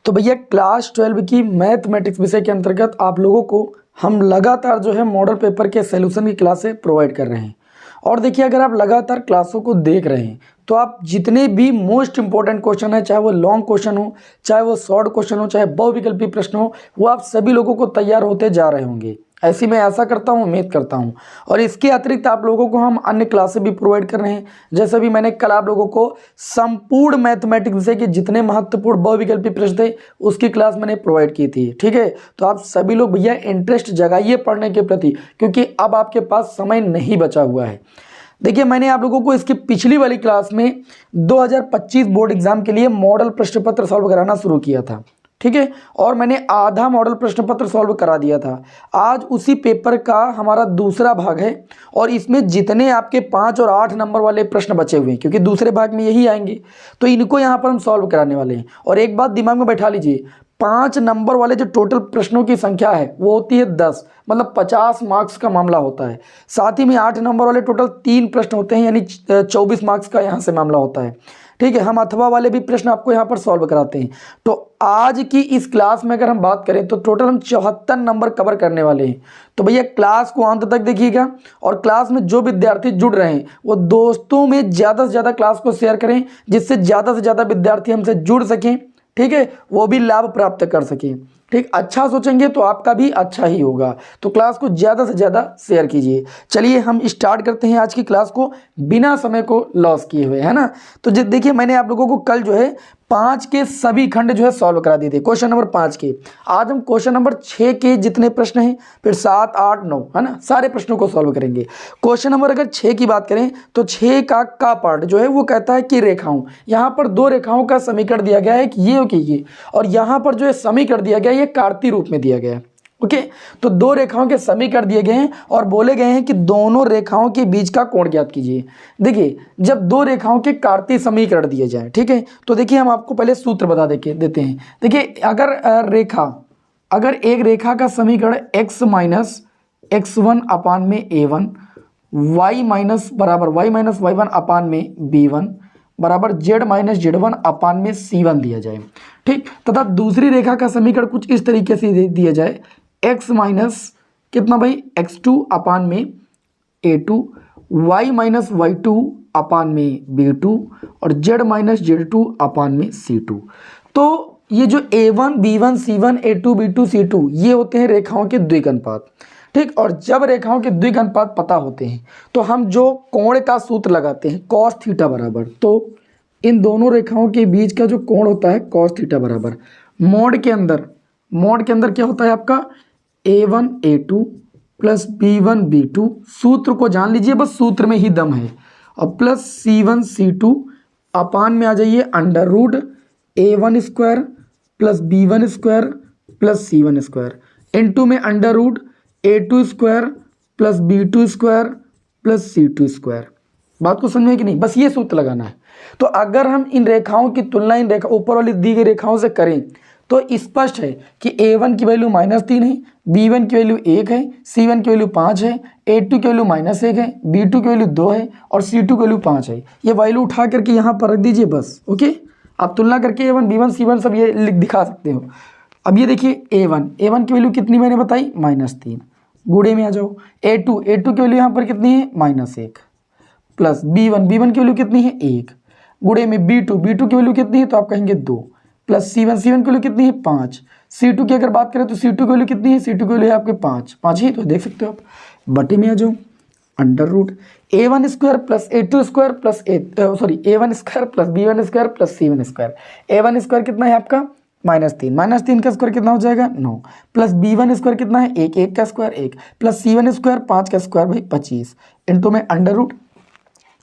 तो भैया क्लास 12 की मैथमेटिक्स विषय के अंतर्गत आप लोगों को हम लगातार जो है मॉडल पेपर के सॉल्यूशन की क्लासें प्रोवाइड कर रहे हैं। और देखिए, अगर आप लगातार क्लासों को देख रहे हैं तो आप जितने भी मोस्ट इंपॉर्टेंट क्वेश्चन है, चाहे वो लॉन्ग क्वेश्चन हो, चाहे वो शॉर्ट क्वेश्चन हो, चाहे बहुविकल्पी प्रश्न हो, वो आप सभी लोगों को तैयार होते जा रहे होंगे। ऐसी मैं आशा करता हूँ, उम्मीद करता हूँ। और इसके अतिरिक्त आप लोगों को हम अन्य क्लासें भी प्रोवाइड कर रहे हैं। जैसे भी मैंने कल आप लोगों को संपूर्ण मैथमेटिक्स विषय के जितने महत्वपूर्ण बहुविकल्पी प्रश्न थे उसकी क्लास मैंने प्रोवाइड की थी। ठीक है, तो आप सभी लोग भैया इंटरेस्ट जगाइए पढ़ने के प्रति, क्योंकि अब आपके पास समय नहीं बचा हुआ है। देखिए, मैंने आप लोगों को इसकी पिछली वाली क्लास में 2025 बोर्ड एग्जाम के लिए मॉडल प्रश्न पत्र सॉल्व कराना शुरू किया था। ठीक है, और मैंने आधा मॉडल प्रश्न पत्र सॉल्व करा दिया था। आज उसी पेपर का हमारा दूसरा भाग है और इसमें जितने आपके 5 और 8 नंबर वाले प्रश्न बचे हुए हैं, क्योंकि दूसरे भाग में यही आएंगे, तो इनको यहाँ पर हम सॉल्व कराने वाले हैं। और एक बात दिमाग में बैठा लीजिए, 5 नंबर वाले जो टोटल प्रश्नों की संख्या है वो होती है 10, मतलब 50 मार्क्स का मामला होता है। साथ ही में 8 नंबर वाले टोटल 3 प्रश्न होते हैं, यानी 24 मार्क्स का यहाँ से मामला होता है। ठीक है, हम अथवा वाले भी प्रश्न आपको यहाँ पर सॉल्व कराते हैं। तो आज की इस क्लास में अगर हम बात करें तो टोटल हम 74 नंबर कवर करने वाले हैं। तो भैया क्लास को अंत तक देखिएगा, और क्लास में जो विद्यार्थी जुड़ रहे हैं वो दोस्तों में ज़्यादा से ज़्यादा क्लास को शेयर करें, जिससे ज़्यादा से ज़्यादा विद्यार्थी हमसे जुड़ सकें। ठीक है, वो भी लाभ प्राप्त कर सकें। ठीक, अच्छा सोचेंगे तो आपका भी अच्छा ही होगा। तो क्लास को ज़्यादा से ज़्यादा शेयर कीजिए। चलिए हम स्टार्ट करते हैं आज की क्लास को बिना समय को लॉस किए हुए, है ना। तो देखिए, मैंने आप लोगों को कल जो है 5 के सभी खंड जो है सॉल्व करा दिए थे, क्वेश्चन नंबर 5 के। आज हम क्वेश्चन नंबर 6 के जितने प्रश्न हैं, फिर 7, 8, 9, है ना, सारे प्रश्नों को सॉल्व करेंगे। क्वेश्चन नंबर अगर 6 की बात करें तो 6 का पार्ट जो है वो कहता है कि रेखाओं, यहाँ पर 2 रेखाओं का समीकरण दिया गया है कि ये, और यहाँ पर जो है समीकरण दिया गया है ये कार्तीय रूप में दिया गया है। ओके, तो 2 रेखाओं के समीकरण दिए गए हैं और बोले गए हैं कि दोनों रेखाओं के बीच का कोण ज्ञात कीजिए। देखिए, जब 2 रेखाओं के कार्तीय समीकरण दिए जाए, ठीक है, तो देखिए हम आपको पहले सूत्र बता देते हैं। देखिए, अगर एक रेखा का समीकरण x माइनस x1 अपान में a1, y माइनस y1 अपान में b1 बराबर z माइनस z1 अपान में c1 दिया जाए, ठीक, तथा दूसरी रेखा का समीकरण कुछ इस तरीके से दिया जाए, x माइनस कितना भाई x2 अपान में a2, y माइनस y2 अपान में b2 और z माइनस z2 अपान में c2। तो ये जो a1, b1, c1, a2, b2, c2 ये होते हैं रेखाओं के द्विघानुपात। ठीक, और जब रेखाओं के द्विघानुपात पता होते हैं तो हम जो कोण का सूत्र लगाते हैं cos थीटा बराबर, तो इन दोनों रेखाओं के बीच का जो कोण होता है cos थीटा बराबर मोड के अंदर क्या होता है आपका a1 a2 plus b1 b2, सूत्र को जान लीजिए, बस सूत्र में ही दम है, और प्लस c1 c2 अपान में आ जाइए under root a1 square plus b1 square plus c1 square into में under root a2 square plus b2 square plus c2 square. बात को समझ में कि नहीं, बस ये सूत्र लगाना है। तो अगर हम इन रेखाओं की तुलना इन रेखा ऊपर वाली दी गई रेखाओं से करें तो स्पष्ट है कि a1 की वैल्यू -3 है, b1 की वैल्यू 1 है, c1 की वैल्यू 5 है, a2 की वैल्यू -1 है, b2 की वैल्यू 2 है और c2 की वैल्यू 5 है। ये वैल्यू उठा करके यहाँ पर रख दीजिए बस। ओके, आप तुलना करके a1, b1, c1 सब ये लिख दिखा सकते हो। अब ये देखिए a1 की वैल्यू कितनी मैंने बताई -3, गुणे में आ जाओ। a2 की वैल्यू यहाँ पर कितनी है -1 प्लस b1 की वैल्यू कितनी है 1, गुणे में b2 की वैल्यू कितनी है तो आप कहेंगे 2 प्लस c1 की वैल्यू कितनी है 5, c2 की अगर बात करें तो c2 की वैल्यू कितनी है, c2 की वैल्यू है आपके 5 ही, तो देख सकते हो आप। बटे में आ जाओ under root a1 square plus a2 square plus a1 square plus b1 square plus c1 square. a1 square कितना है आपका -3 का स्क्वायर कितना हो जाएगा 9, प्लस b1 स्क्वायर कितना है 1 का स्क्वायर 1 प्लस c1 स्क्वायर 5 का स्क्वायर भाई 25 इनटू में under root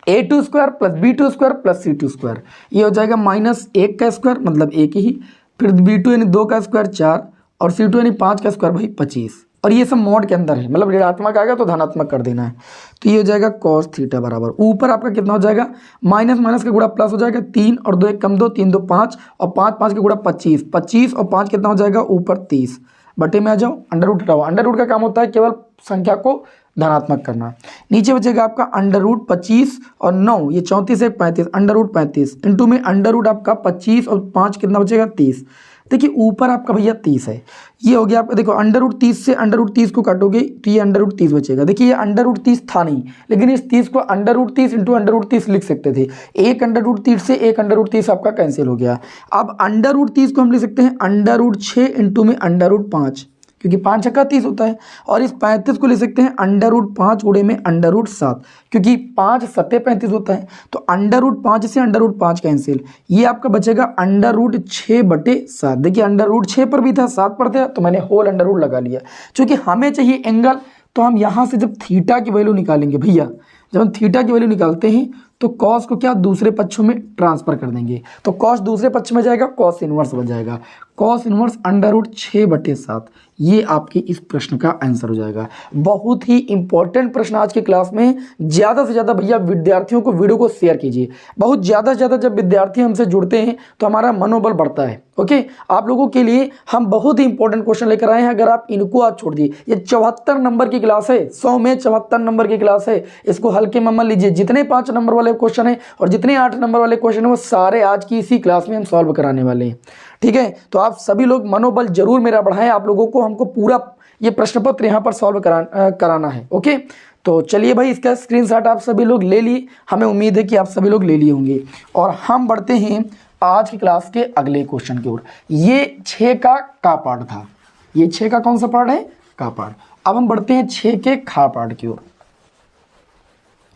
a2 square plus b2 square plus c2 square, ये हो जाएगा -1 का स्क्वायर मतलब 1 ही, फिर b2 यानी 2 का स्क्वायर 4 और c2 यानी 5 का स्क्वायर भाई 25, और ये सब मोड के अंदर है, मतलब ऋणात्मक आएगा तो धनात्मक कर देना है। तो ये हो जाएगा cos थीटा बराबर, ऊपर आपका कितना हो जाएगा माइनस का गुणा प्लस हो जाएगा 3 और 2 1 कम 2 3 2 5 और 5 का गुणा 25 और 5 कितना हो जाएगा ऊपर 30, बटे में आ जाओ अंडर रूट हटाओ। अंडर रूट का काम होता है केवल संख्या को धनात्मक करना। नीचे बचेगा आपका अंडर रूट 25 और 9, ये 34 एक 35, अंडर रूट 35 इंटू में अंडर रूट आपका 25 और 5 कितना बचेगा 30। देखिए ऊपर आपका भैया 30 है, ये हो गया आपका, देखो अंडर रूट 30 से अंडर रूट 30 को काटोगे तो ये अंडर रूट 30 बचेगा। देखिए ये अंडर रूट 30 था नहीं, लेकिन इस 30 को under root 30 into under root 30 लिख सकते थे। एक अंडर रूट 30 से एक अंडर रूट 30 आपका कैंसिल हो गया। अब अंडर रूट 30 को हम लिख सकते हैं अंडर रूट 6 इंटू में अंडर रूट 5, क्योंकि 5 छक्का 30 होता है। और इस 35 को ले सकते हैं अंडर रूट 5 गुणे में अंडर रूट 7, क्योंकि 5 सत्ते 35 होता है। तो अंडर रूट 5 से अंडर रूट 5 कैंसिल, ये आपका बचेगा अंडर रूट 6/7। देखिए अंडर रूट 6 पर भी था, 7 पर था, तो मैंने होल अंडर रूट लगा लिया। चूंकि हमें चाहिए एंगल, तो हम यहाँ से जब थीटा की वैल्यू निकालेंगे भैया, जब हम थीटा की वैल्यू निकालते हैं तो कॉस को क्या दूसरे पक्षों में ट्रांसफर कर देंगे, तो कॉस दूसरे पक्ष में जाएगा, कॉस इनवर्स बन जाएगा, कॉस इनवर्स अंडर रूट 6/7। ये आपके इस प्रश्न का आंसर हो जाएगा। बहुत ही इंपॉर्टेंट प्रश्न आज की क्लास में। ज़्यादा से ज़्यादा भैया विद्यार्थियों को वीडियो को शेयर कीजिए। बहुत ज़्यादा से ज़्यादा जब विद्यार्थी हमसे जुड़ते हैं तो हमारा मनोबल बढ़ता है। ओके, आप लोगों के लिए हम बहुत ही इंपॉर्टेंट क्वेश्चन लेकर आए हैं। अगर आप इनको आज छोड़ दिए, ये 74 नंबर की क्लास है, 100 में 74 नंबर की क्लास है, इसको हल्के में मत लीजिए। जितने 5 नंबर वाले क्वेश्चन है और जितने 8 नंबर वाले क्वेश्चन है वो सारे आज की इसी क्लास में हम सॉल्व कराने वाले हैं। ठीक है, तो आप सभी लोग मनोबल जरूर मेरा बढ़ाएं। आप लोगों को हमको पूरा ये प्रश्न पत्र यहाँ पर सॉल्व कराना है। ओके, तो चलिए भाई, इसका स्क्रीनशॉट आप सभी लोग ले लिए, हमें उम्मीद है कि आप सभी लोग ले लिए होंगे। और हम बढ़ते हैं आज की क्लास के अगले क्वेश्चन की ओर। ये 6 का पार्ट था, ये 6 का कौन सा पार्ट है, का पार्ट। अब हम बढ़ते हैं 6 के खा पार्ट की ओर।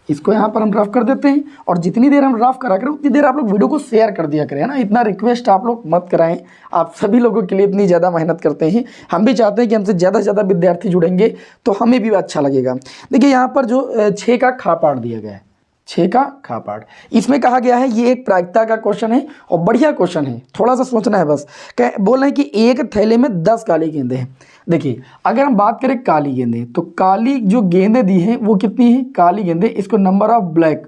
इसको यहाँ पर हम रफ कर देते हैं, और जितनी देर हम रफ करा करें उतनी देर आप लोग वीडियो को शेयर कर दिया करें, है ना। इतना रिक्वेस्ट आप लोग मत कराएं, आप सभी लोगों के लिए इतनी ज़्यादा मेहनत करते हैं। हम भी चाहते हैं कि हमसे ज़्यादा से ज़्यादा विद्यार्थी जुड़ेंगे तो हमें भी अच्छा लगेगा। देखिए यहाँ पर जो 6 का खा पार्ट दिया गया है, 6 का खा पार्ट, इसमें कहा गया है ये एक प्रायिकता का क्वेश्चन है और बढ़िया क्वेश्चन है। थोड़ा सा सोचना है बस। बोल रहे हैं कि एक थैले में 10 काली गेंदें हैं। देखिए अगर हम बात करें काली गेंदें, तो काली जो गेंदें दी हैं वो कितनी हैं, काली गेंदें, इसको नंबर ऑफ ब्लैक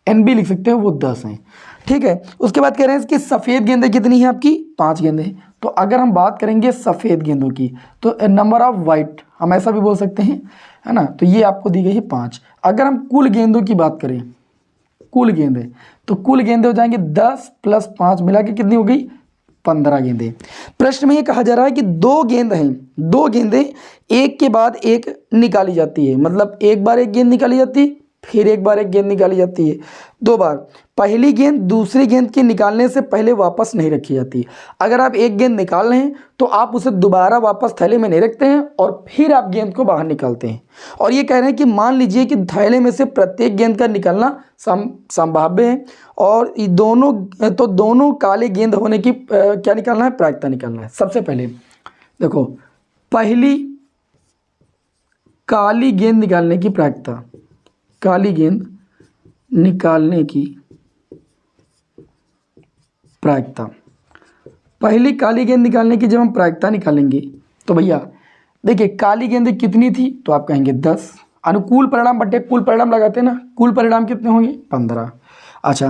NB लिख सकते हैं, वो 10 हैं। ठीक है, उसके बाद कह रहे हैं कि सफ़ेद गेंदें कितनी हैं आपकी, 5 गेंदें। तो अगर हम बात करेंगे सफ़ेद गेंदों की, तो नंबर ऑफ वाइट हम ऐसा भी बोल सकते हैं, है ना। तो ये आपको दी गई है 5। अगर हम कुल गेंदों की बात करें, कुल गेंदें, तो कुल गेंदें हो जाएंगे 10 + 5 मिला के कितनी हो गई, 15 गेंदें। प्रश्न में ये कहा जा रहा है कि 2 गेंद हैं, 2 गेंदें एक के बाद एक निकाली जाती है, मतलब एक बार एक गेंद निकाली जाती है, फिर एक बार एक गेंद निकाली जाती है, 2 बार। पहली गेंद दूसरी गेंद के निकालने से पहले वापस नहीं रखी जाती। अगर आप एक गेंद निकाल रहे हैं तो आप उसे दोबारा वापस थैले में नहीं रखते हैं और फिर आप गेंद को बाहर निकालते हैं। और ये कह रहे हैं कि मान लीजिए कि थैले में से प्रत्येक गेंद का निकलना संभाव्य है, और ये दोनों काले गेंद होने की क्या निकालना है, प्रायिकता निकालना है। सबसे पहले देखो, पहली काली गेंद निकालने की प्रायिकता, काली गेंद निकालने की प्रायिकता, पहली काली गेंद निकालने की जब हम प्रायिकता निकालेंगे तो भैया देखिए काली गेंदें कितनी थी, तो आप कहेंगे 10। अनुकूल परिणाम बटे कुल परिणाम लगाते हैं ना, कुल परिणाम कितने होंगे, 15। अच्छा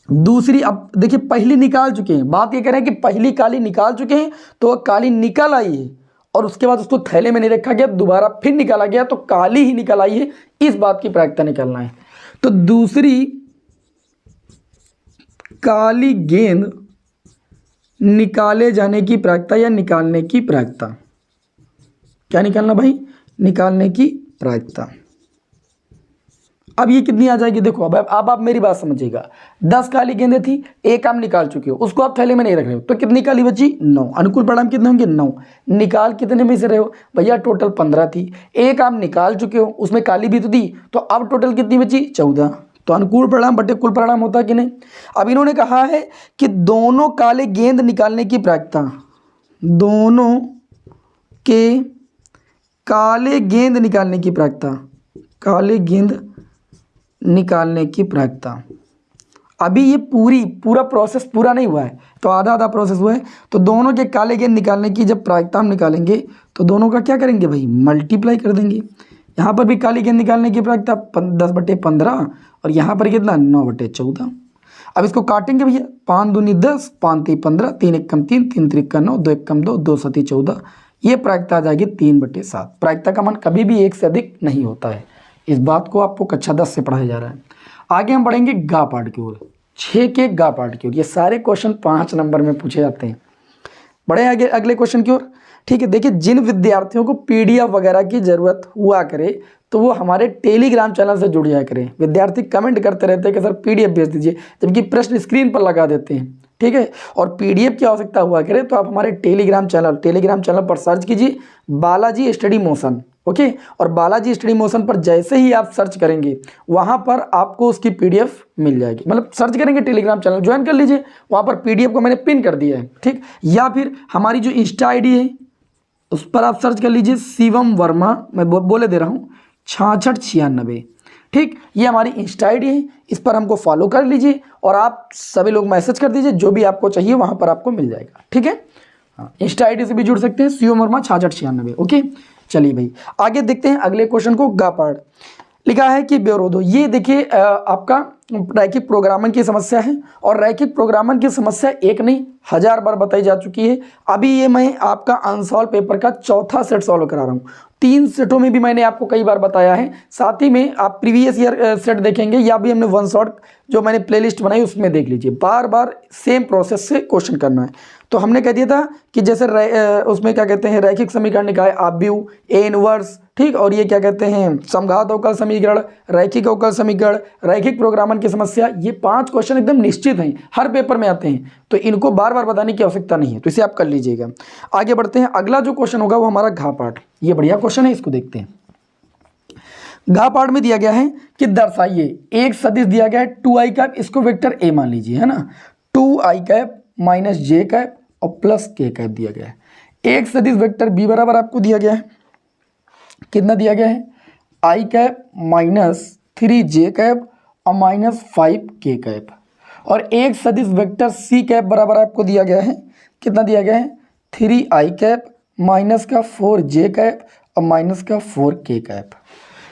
दूसरी, अब देखिए पहली निकाल चुके हैं, बात ये कह रहे हैं कि पहली काली निकाल चुके हैं, तो वह काली निकल आई है और उसके बाद उसको थैले में नहीं रखा गया, दोबारा फिर निकाला गया, तो काली ही निकल आई है, इस बात की प्रायिकता निकालना है। तो दूसरी काली गेंद निकाले जाने की प्रायिकता या निकालने की प्रायिकता, क्या निकालना भाई, निकालने की प्रायिकता। अब ये कितनी आ जाएगी, देखो अब आप मेरी बात समझिएगा। 10 काली गेंदें थी, एक आम निकाल चुके हो, उसको आप थैले में नहीं रख रहे हो, तो कितनी काली बची, 9। अनुकूल परिणाम कितने होंगे, 9। निकाल कितने में से रहे हो भैया, टोटल 15 थी, एक आम निकाल चुके हो, उसमें काली भी तो दी, तो अब टोटल कितनी बची, 14। तो अनुकूल परिणाम बटे कुल परिणाम होता कि नहीं। अब इन्होंने कहा है कि दोनों काले गेंद निकालने की प्रायिकता, दोनों के काले गेंद निकालने की प्रायिकता, काले गेंद निकालने की प्रायिकता। अभी ये पूरा प्रोसेस पूरा नहीं हुआ है, तो आधा आधा प्रोसेस हुआ है। तो दोनों के काले गेंद निकालने की जब प्रायिकता हम निकालेंगे तो दोनों का क्या करेंगे भाई, मल्टीप्लाई कर देंगे। यहाँ पर भी काली गेंद निकालने की प्रायिकता 10/15 और यहाँ पर कितना, 9/14। अब इसको काटेंगे भैया, 5 दूनी 10, 5 × 3 = 15, 3 × 1 = 3, 3 × 3 = 9, 2 × 1 = 2, 2 × 7 = 14। ये प्रायिकता आ जाएगी 3/7। प्रायिकता का मान कभी भी 1 से अधिक नहीं होता है। इस बात को आपको कक्षा 10 से पढ़ाया जा रहा है। आगे हम बढ़ेंगे गा पार्ट की ओर, 6 के गा पार्ट की ओर। ये सारे क्वेश्चन 5 नंबर में पूछे जाते हैं। बढ़े आगे अगले क्वेश्चन की ओर। ठीक है, देखिए जिन विद्यार्थियों को PDF वगैरह की ज़रूरत हुआ करे तो वो हमारे टेलीग्राम चैनल से जुड़ जाया करें। विद्यार्थी कमेंट करते रहते हैं कि सर PDF भेज दीजिए, जबकि प्रश्न स्क्रीन पर लगा देते हैं। ठीक है, और PDF की आवश्यकता हुआ करे तो आप हमारे टेलीग्राम चैनल पर सर्च कीजिए बालाजी स्टडी मोशन। ओके, और बालाजी स्टडी मोशन पर जैसे ही आप सर्च करेंगे वहाँ पर आपको उसकी PDF मिल जाएगी। मतलब सर्च करेंगे टेलीग्राम चैनल, ज्वाइन कर लीजिए, वहाँ पर PDF को मैंने पिन कर दिया है। ठीक, या फिर हमारी जो इंस्टा ID है उस पर आप सर्च कर लीजिए शिवम वर्मा, मैं बोले दे रहा हूँ 6696। ठीक, ये हमारी इंस्टा ID है, इस पर हमको फॉलो कर लीजिए और आप सभी लोग मैसेज कर दीजिए, जो भी आपको चाहिए वहाँ पर आपको मिल जाएगा। ठीक है, हाँ, इंस्टा ID से भी जुड़ सकते हैं, शिवम वर्मा 6696। ओके, चलिए भाई आगे देखते हैं अगले क्वेश्चन को। गा पार्ट लिखा है कि ब्योरो दो। ये देखिए आपका रैखिक प्रोग्रामिंग की समस्या है, और रैखिक प्रोग्रामिंग की समस्या एक नहीं 1000 बार बताई जा चुकी है। अभी ये मैं आपका अनसॉल्व पेपर का चौथा सेट सॉल्व करा रहा हूँ। 3 सेटों में भी मैंने आपको कई बार बताया है, साथ ही में आप प्रीवियस ईयर सेट देखेंगे या भी हमने 1 शॉट जो मैंने प्लेलिस्ट बनाई उसमें देख लीजिए। बार बार सेम प्रोसेस से क्वेश्चन करना है। तो हमने कह दिया था कि जैसे उसमें क्या कहते हैं रैखिक समीकरण निकाय आव्यूह, ए इनवर्स, ठीक, और ये क्या कहते हैं समघात अवकल समीकरण, रैखिक अवकल समीकरण, रैखिक प्रोग्रामन की समस्या, ये 5 क्वेश्चन एकदम निश्चित हैं, हर पेपर में आते हैं, तो इनको बार बार बताने की आवश्यकता नहीं है, तो इसे आप कर लीजिएगा। आगे बढ़ते हैं, अगला जो क्वेश्चन होगा वो हमारा घा पार्ट। ये बढ़िया क्वेश्चन है, इसको देखते हैं। घा पार्ट में दिया गया है कि दर्शाइए, एक सदिश दिया गया है 2i कैप, इसको वेक्टर ए मान लीजिए, है ना, 2i कैप माइनस जे कैप और प्लस के कैप दिया गया है। एक सदिश वेक्टर बी बराबर आपको दिया गया है, कितना दिया गया है, i cap minus 3j cap और माइनस 5k कैप। और एक सदिश वेक्टर सी कैप बराबर आपको दिया गया है, कितना दिया गया है, 3i कैप माइनस का 4j कैप और माइनस का 4k कैप।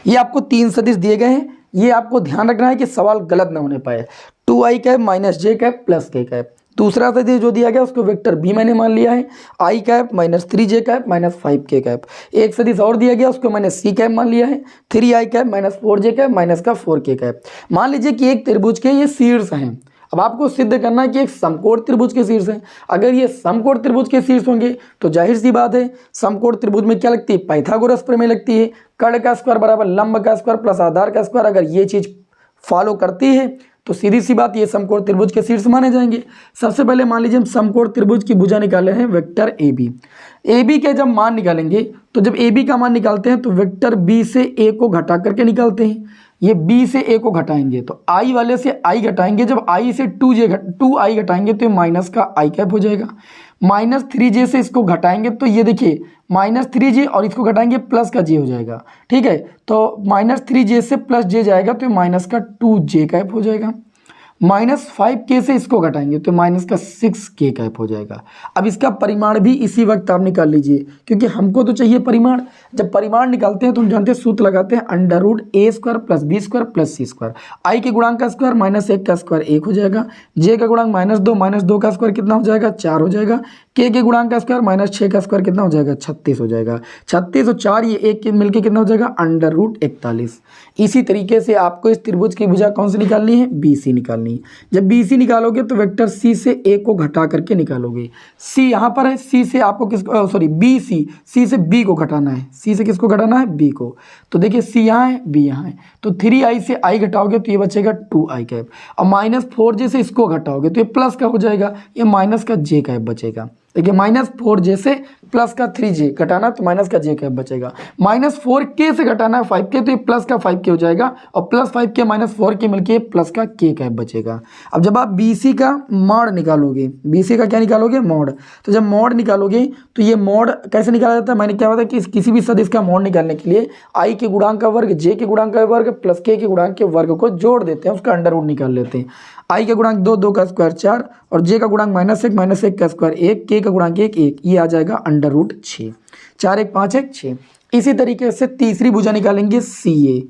ये आपको 3 सदिश दिए गए हैं, ये आपको ध्यान रखना है कि सवाल गलत ना होने पाए। 2i कैप माइनस जे कैप प्लस k कैप। दूसरा सदिश जो दिया गया उसको वेक्टर बी मैंने मान लिया है, i cap minus 3j cap minus 5k cap. एक सदिश और दिया गया उसको मैंने सी कैप मान लिया है, 3i cap minus 4j cap minus का 4k कैप। मान लीजिए कि एक त्रिभुज के ये शीर्ष हैं, अब आपको सिद्ध करना है कि एक समकोण त्रिभुज के शीर्ष हैं। अगर ये समकोण त्रिभुज के शीर्ष होंगे तो जाहिर सी बात है समकोण त्रिभुज में क्या लगती है, पाइथागोरस प्रमेय लगती है। कर्ण का स्क्वायर बराबर लंब का स्क्वायर प्लस आधार का स्क्वायर, अगर ये चीज फॉलो करती है तो सीधी सी बात ये समकोण त्रिभुज के शीर्ष माने जाएंगे। सबसे पहले मान लीजिए हम समकोण त्रिभुज की भुजा निकाले हैं वेक्टर ए बी के जब मान निकालेंगे तो जब ए बी का मान निकालते हैं तो वेक्टर बी से ए को घटा करके निकालते हैं। ये b से a को घटाएंगे तो i वाले से i घटाएंगे, जब i से 2i घटाएंगे तो ये माइनस का i कैप हो जाएगा। माइनस 3j से इसको घटाएंगे तो ये देखिए माइनस 3j और इसको घटाएंगे प्लस का j हो जाएगा। ठीक है, तो माइनस 3j से प्लस j जाएगा तो ये माइनस का 2j कैप हो जाएगा। माइनस 5k से इसको घटाएंगे तो माइनस का 6k कैप हो जाएगा। अब इसका परिमाण भी इसी वक्त आप निकाल लीजिए, क्योंकि हमको तो चाहिए परिमाण। जब परिमाण निकालते हैं तो हम जानते हैं सूत्र लगाते हैं under root a square plus b square plus c square. i के गुणांक का स्क्वायर माइनस 1 का स्क्वायर 1 हो जाएगा, j का गुणांक माइनस 2 का स्क्वायर कितना हो जाएगा 4 हो जाएगा, k के गुणांक का स्क्वायर माइनस 6 का स्क्वायर कितना हो जाएगा 36 हो जाएगा। 36 और 4 ये एक के मिलके कितना हो जाएगा अंडर रूट 41। इसी तरीके से आपको इस त्रिभुज की भुजा कौन सी निकालनी है, BC निकालनी। जब BC निकालोगे तो वेक्टर C से A को घटा करके निकालोगे। C यहाँ पर है, C से आपको किसको BC, C से B को घटाना है, C से किसको घटाना है B को। तो देखिए C यहाँ है B यहाँ है, तो 3i से i घटाओगे तो ये बचेगा 2i कैप, और माइनस 4j से इसको घटाओगे तो ये प्लस का हो जाएगा, ये माइनस का j कैप बचेगा। देखिए माइनस 4j से प्लस का 3j घटाना तो माइनस का j कैप बचेगा। माइनस 4k से घटाना है 5k तो ये प्लस का 5k हो जाएगा, और प्लस 5k माइनस 4k मिलके प्लस का k कैप बचेगा। अब जब आप BC का मॉड निकालोगे, BC का क्या निकालोगे मॉड, तो जब मॉड निकालोगे तो ये मॉड कैसे निकाला जाता है, मैंने क्या बताया कि किसी भी सदिश का मॉड निकालने के लिए i के गुणांक का वर्ग j के गुणांक का वर्ग प्लस k के गुणांक के वर्ग को जोड़ देते हैं, उसका अंडर रूट निकाल लेते हैं। i का गुणांक 2 का स्क्वायर 4 और j का गुणांक माइनस 1 का स्क्वायर 1, k का गुणांक 1, ये आ जाएगा अंडर रूट 6। 4 1 5 1 6। इसी तरीके से तीसरी भुजा निकालेंगे CA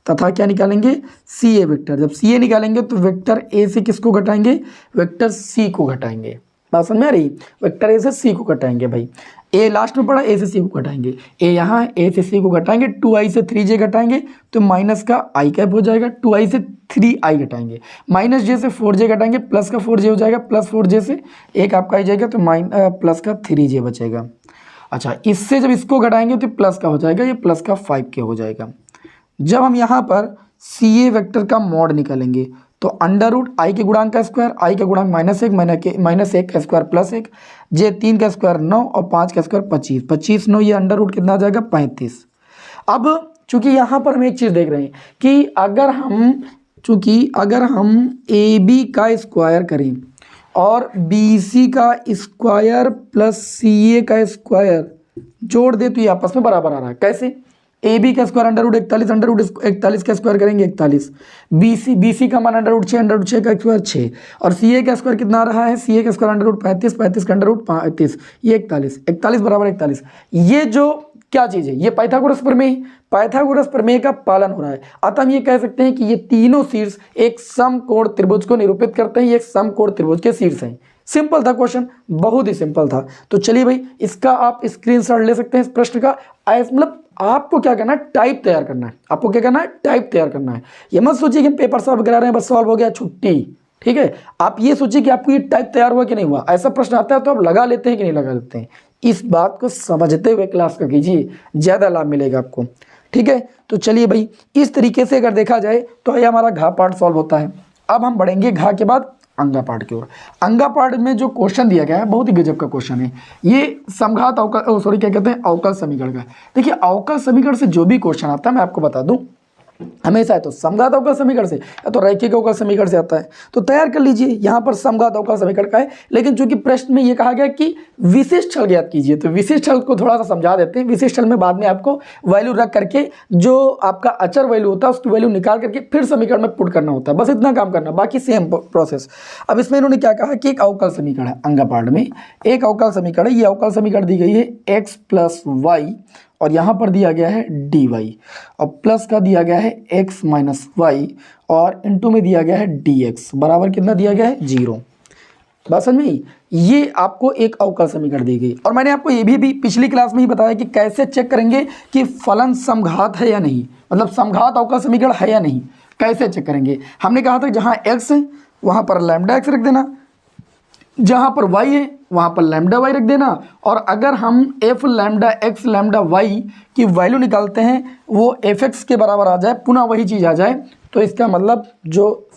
तथा क्या निकालेंगे CA वेक्टर। जब CA निकालेंगे तो वेक्टर A से किसको घटाएंगे, वेक्टर C को घटाएंगे। बात समझ में आ रही। वेक्टर ए से सी को घटाएंगे भाई, ए लास्ट में पड़ा, ए से सी को घटाएंगे, ए यहाँ है, ए से सी को घटाएंगे, 2i से 3j घटाएंगे तो माइनस का i कैप हो जाएगा, 2i से 3i घटाएंगे, माइनस जे से 4j घटाएंगे, प्लस का 4j हो जाएगा, प्लस 4j से एक आपका आ जाएगा तो प्लस का 3j बचेगा। अच्छा, इससे जब इसको घटाएंगे तो प्लस का हो जाएगा, ये प्लस का 5k हो जाएगा। जब हम यहाँ पर सी ए वेक्टर का मॉड निकालेंगे तो अंडर रूट आई के गुणांक का स्क्वायर, आई का गुणांक -1 का स्क्वायर प्लस 1, जे 3 का स्क्वायर 9 और 5 का स्क्वायर 25, 25 9 ये अंडर रूट कितना आ जाएगा 35। अब चूंकि यहाँ पर हम एक चीज़ देख रहे हैं कि अगर हम ए बी का स्क्वायर करें और बी सी का स्क्वायर प्लस सी ए का स्क्वायर जोड़ दे तो ये आपस में बराबर आ रहा है। कैसे? ए बी का square under root 41, under root 41 का स्क्वायर करेंगे 41, बी सी का मान अंडर रूट 6 का स्क्वायर 6 और सी ए का स्क्वायर कितना आ रहा है, सी ए का स्क्वायर अंडर रूट 35, 35 का अंडर रूट 35, ये 41 बराबर 41। ये जो क्या चीज़ है, ये पाइथागोरस प्रमेय का पालन हो रहा है। अतः हम ये कह सकते हैं कि ये तीनों शीर्ष एक समकोण त्रिभुज को निरूपित करते हैं, ये एक समकोण त्रिभुज के शीर्ष हैं। सिंपल था क्वेश्चन, बहुत ही सिंपल था। तो चलिए भाई, इसका आप स्क्रीनशॉट ले सकते हैं इस प्रश्न का। मतलब आपको क्या करना है, टाइप तैयार करना है। आपको क्या करना है, टाइप तैयार करना है। ये मत सोचिए कि हम पेपर सॉल्व करा रहे हैं, बस सॉल्व हो गया छुट्टी, ठीक है। आप ये सोचिए कि आपको ये टाइप तैयार हुआ कि नहीं हुआ। ऐसा प्रश्न आता है तो आप लगा लेते हैं कि नहीं लगा लेते हैं। इस बात को समझते हुए क्लास का कीजिए, ज़्यादा लाभ मिलेगा आपको, ठीक है। तो चलिए भाई, इस तरीके से अगर देखा जाए तो ये हमारा घा पार्ट सॉल्व होता है। अब हम बढ़ेंगे घा के बाद अंगा पार्ट की ओर। अंगा पार्ट में जो क्वेश्चन दिया गया है बहुत ही गजब का क्वेश्चन है। ये समघात अवकल क्या कहते हैं, अवकल समीकरण का। देखिए, अवकल समीकरण से जो भी क्वेश्चन आता है मैं आपको बता दूं, हमेशा है तो समघात अवकल समीकरण से या तो रैखिक अवकल समीकरण से आता है। तो तैयार कर लीजिए, यहाँ पर समघात अवकल समीकरण का है, लेकिन चूंकि प्रश्न में ये कहा गया कि विशिष्ट छल ज्ञात कीजिए, तो विशिष्ट छल को थोड़ा सा समझा देते हैं। विशिष्ट छल में बाद में आपको वैल्यू रख करके जो आपका अचर वैल्यू होता है उसकी वैल्यू निकाल करके फिर समीकरण में पुट करना होता है, बस इतना काम करना, बाकी सेम प्रोसेस। अब इसमें इन्होंने क्या कहा कि एक अवकल समीकरण है, अंगा पार्ट में एक अवकल समीकरण है। ये अवकल समीकरण दी गई है x + y और यहाँ पर दिया गया है dy और प्लस का दिया गया है x - y और इनटू में दिया गया है dx बराबर कितना दिया गया है 0। बात समझ में? ये आपको एक अवकल समीकरण दी गई। और मैंने आपको ये भी पिछली क्लास में ही बताया कि कैसे चेक करेंगे कि फलन समघात है या नहीं, मतलब समघात अवकल समीकरण है या नहीं, कैसे चेक करेंगे। हमने कहा था जहाँ x है वहाँ पर लैम्डा x रख देना, जहाँ पर y है वहाँ पर लैम्डा y रख देना, और अगर हम f lambda x lambda y की वैल्यू निकालते हैं वो fx के बराबर आ जाए, पुनः वही चीज़ आ जाए, तो इसका मतलब जो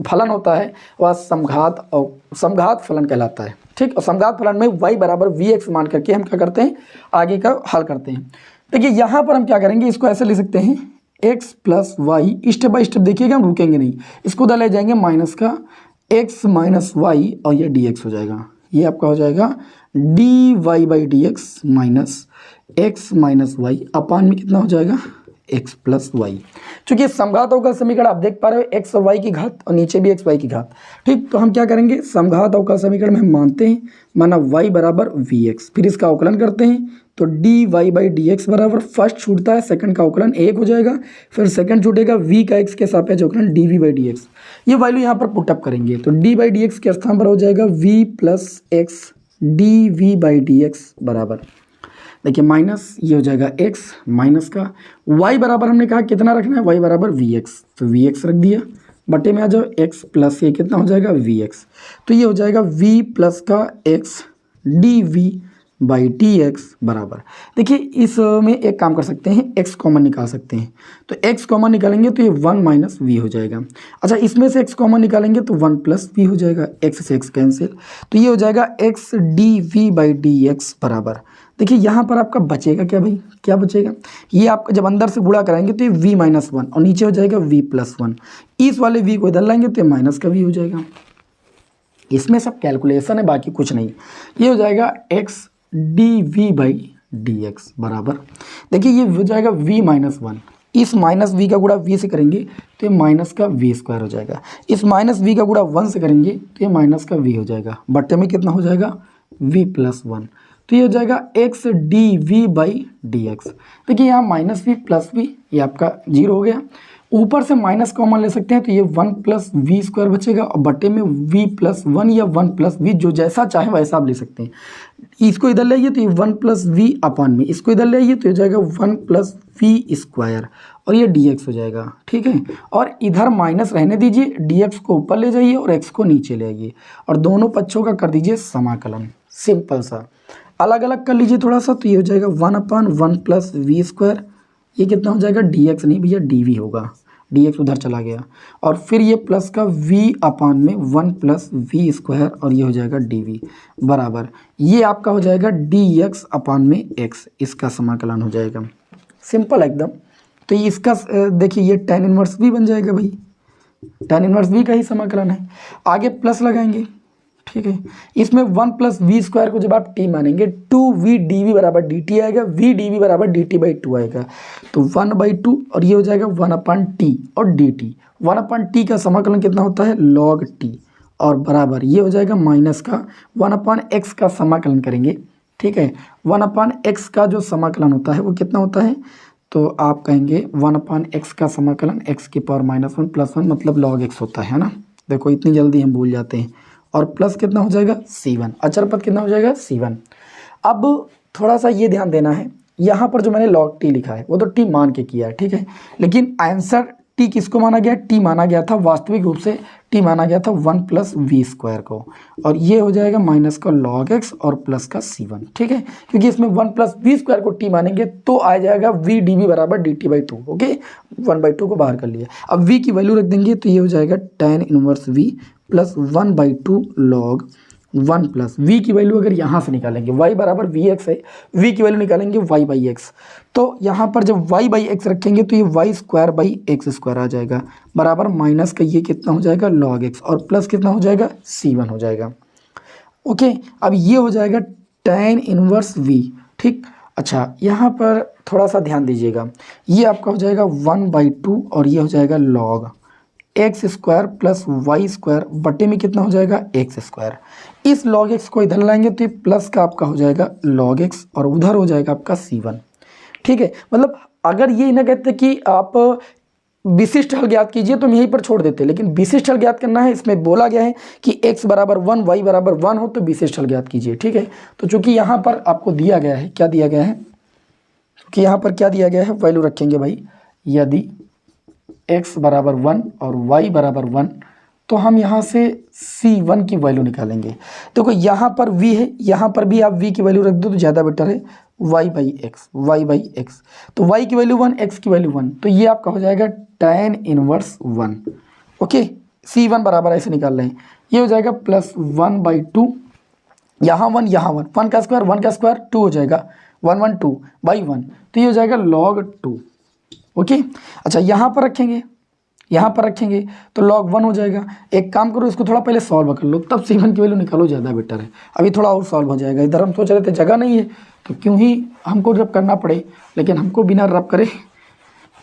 फलन होता है वह समघात फलन कहलाता है, ठीक। और समघात फलन में y बराबर vx मान करके हम क्या करते हैं, आगे का हल करते हैं। देखिए यहाँ पर हम क्या करेंगे, इसको ऐसे लिख सकते हैं x + y, step by step देखिएगा, हम रुकेंगे नहीं, इसको उधर ले जाएंगे माइनस का x - y और ये dx हो जाएगा। ये आपका हो जाएगा dy/dx माइनस x - y अपान में कितना हो जाएगा x + y। चूंकि समघात अवकल समीकरण आप देख पा रहे हो x और y की घात और नीचे भी x y की घात, ठीक। तो हम क्या करेंगे, समघात अवकल समीकरण में हम मानते हैं, माना y बराबर vx, फिर इसका अवकलन करते हैं तो dy/dx बराबर फर्स्ट छूटता है, सेकंड का अवकलन 1 हो जाएगा, फिर सेकंड छूटेगा v का x के सापेक्ष अवकलन dv/dx। ये वैल्यू यहाँ पर पुटअप करेंगे तो d/dx के स्थान पर हो जाएगा v + x dv/dx बराबर, देखिए माइनस ये हो जाएगा x माइनस का y बराबर हमने कहा कितना रखना है, y बराबर vx, तो vx रख दिया, बटे में आ जाओ x प्लस ये कितना हो जाएगा vx, तो ये हो जाएगा v प्लस का x dv/dx बराबर। देखिए इसमें एक काम कर सकते हैं, x कॉमन निकाल सकते हैं, तो x कॉमन निकालेंगे तो ये 1 - v हो जाएगा। अच्छा, इसमें से x कॉमन निकालेंगे तो 1 + v हो जाएगा, x से x कैंसिल, तो ये हो जाएगा x dv/dx बराबर। देखिए यहाँ पर आपका बचेगा क्या भाई, क्या बचेगा, ये आपका जब अंदर से गुणा कराएंगे तो ये v - 1 और नीचे हो जाएगा v + 1, इस वाले v को इधर लाएंगे तो ये माइनस का v हो जाएगा। इसमें सब कैलकुलेशन है, बाकी कुछ नहीं। ये हो जाएगा x dv/dx बराबर, देखिए ये हो जाएगा v - 1, इस माइनस v का गुणा v से करेंगे तो ये माइनस का v² हो जाएगा, इस माइनस v का गुणा 1 से करेंगे तो ये माइनस का v हो जाएगा, बट्टे में कितना हो जाएगा v + 1, तो ये हो जाएगा x dv/dx। देखिए यहाँ -v + v ये आपका 0 हो गया, ऊपर से माइनस कॉमन ले सकते हैं, तो ये 1 प्लस वी स्क्वायर बचेगा और बटे में v प्लस 1 या 1 प्लस वी, जो जैसा चाहे वैसा आप ले सकते हैं। इसको इधर ले आइए तो ये 1 प्लस वी अपान में, इसको इधर ले आइए तो ये जाएगा 1 प्लस वी स्क्वायर और ये dx हो जाएगा, ठीक है। और इधर माइनस रहने दीजिए, dx को ऊपर ले जाइए और x को नीचे ले आइए और दोनों पक्षों का कर दीजिए समाकलन। सिंपल सा, अलग अलग कर लीजिए थोड़ा सा, तो ये हो जाएगा 1/1 प्लस वी स्क्वायर, ये कितना हो जाएगा dx नहीं भैया dv होगा, dx उधर चला गया, और फिर ये प्लस का v अपान में 1 प्लस वी स्क्वायर और ये हो जाएगा dv बराबर, ये आपका हो जाएगा dx अपान में x, इसका समाकलन हो जाएगा। सिंपल एकदम। तो ये इसका देखिए ये tan इनवर्स v बन जाएगा भाई, tan इनवर्स v का ही समाकलन है। आगे प्लस लगाएंगे, ठीक है। इसमें 1 प्लस वी स्क्वायर को जब आप t मानेंगे 2v dv बराबर dt आएगा, v dv बराबर dt/2 आएगा, तो 1/2 और ये हो जाएगा 1/t और dt। 1/t का समाकलन कितना होता है log t और बराबर ये हो जाएगा माइनस का 1/x का समाकलन करेंगे, ठीक है। 1/x का जो समाकलन होता है वो कितना होता है, तो आप कहेंगे 1/x का समाकलन x की पावर -1 + 1 मतलब log x होता है ना। देखो इतनी जल्दी हम भूल जाते हैं। और प्लस कितना हो जाएगा c1, अचर पद कितना हो जाएगा c1। अब थोड़ा सा ये ध्यान देना है, यहाँ पर जो मैंने log t लिखा है वो तो t मान के किया है, ठीक है, लेकिन आंसर t किसको माना गया, t माना गया था, वास्तविक रूप से t माना गया था 1 प्लस वी स्क्वायर को, और ये हो जाएगा माइनस का log x और प्लस का c1, ठीक है, क्योंकि इसमें 1 प्लस वी स्क्वायर को t मानेंगे तो आ जाएगा v dv बराबर dt/2, ओके। 1/2 को बाहर कर लिया, अब v की वैल्यू रख देंगे तो ये हो जाएगा tan inverse v plus 1/2 log 1 plus v की वैल्यू अगर यहाँ से निकालेंगे, y बराबर vx है, v की वैल्यू निकालेंगे y/x, तो यहाँ पर जब y/x रखेंगे तो ये y square by x square आ जाएगा बराबर माइनस का ये कितना हो जाएगा log x और प्लस कितना हो जाएगा c1 हो जाएगा, ओके। अब ये हो जाएगा tan इनवर्स v, ठीक। अच्छा यहाँ पर थोड़ा सा ध्यान दीजिएगा, ये आपका हो जाएगा 1/2 और ये हो जाएगा log x square plus y square बटे में कितना हो जाएगा एक्स स्क्वायर। इस log x को इधर लाएंगे तो ये प्लस का आपका हो जाएगा log x और उधर हो जाएगा आपका c1, ठीक है। मतलब अगर ये ना कहते कि आप विशिष्ट हल ज्ञात कीजिए तो हम यहीं पर छोड़ देते, लेकिन विशिष्ट हल ज्ञात करना है, इसमें बोला गया है कि x बराबर 1 y बराबर 1 हो तो विशिष्ट हल ज्ञात कीजिए, ठीक है। तो चूंकि यहाँ पर आपको दिया गया है, क्या दिया गया है, क्योंकि यहाँ पर क्या दिया गया है, वैल्यू रखेंगे भाई, यदि x बराबर 1 और y बराबर 1 तो हम यहाँ से c1 की वैल्यू निकालेंगे। देखो यहाँ पर v है, यहाँ पर भी आप v की वैल्यू रख दो तो ज़्यादा बेटर है, y/x, तो y की वैल्यू 1, x की वैल्यू 1, तो ये आपका हो जाएगा tan इनवर्स 1, ओके। c1 बराबर ऐसे निकाल रहे हैं, ये हो जाएगा प्लस 1/2, यहाँ 1 यहाँ 1, 1 का स्क्वायर 2 हो जाएगा, 1/2/1, तो ये हो जाएगा log 2, ओके। अच्छा यहाँ पर रखेंगे तो log 1 हो जाएगा। एक काम करो, इसको थोड़ा पहले सॉल्व कर लो, तब c1 की वैल्यू निकालो, ज़्यादा बेटर है। अभी थोड़ा और सॉल्व हो जाएगा, इधर हम सोच रहे थे जगह नहीं है तो क्यों ही हमको रब करना पड़े, लेकिन हमको बिना रब करे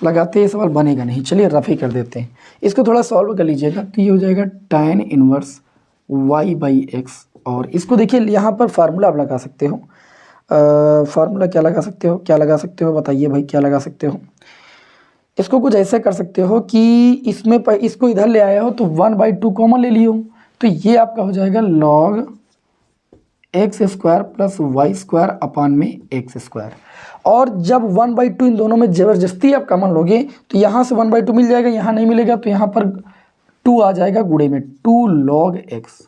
लगाते ये सवाल बनेगा नहीं। चलिए रफ ही कर देते हैं, इसको थोड़ा सॉल्व कर लीजिएगा तो ये हो जाएगा tan इनवर्स y/x, और इसको देखिए यहाँ पर फार्मूला आप लगा सकते हो। फार्मूला क्या लगा सकते हो बताइए भाई, क्या लगा सकते हो। इसको कुछ ऐसे कर सकते हो कि इसमें इसको इधर ले आया हो तो 1/2 कॉमन ले लियो, तो ये आपका हो जाएगा log x square plus y square upon में एक्स स्क्वायर। और जब 1/2 इन दोनों में ज़बरदस्ती आप कॉमन लोगे तो यहाँ से 1/2 मिल जाएगा, यहाँ नहीं मिलेगा तो यहाँ पर 2 आ जाएगा गुणे में, 2 log x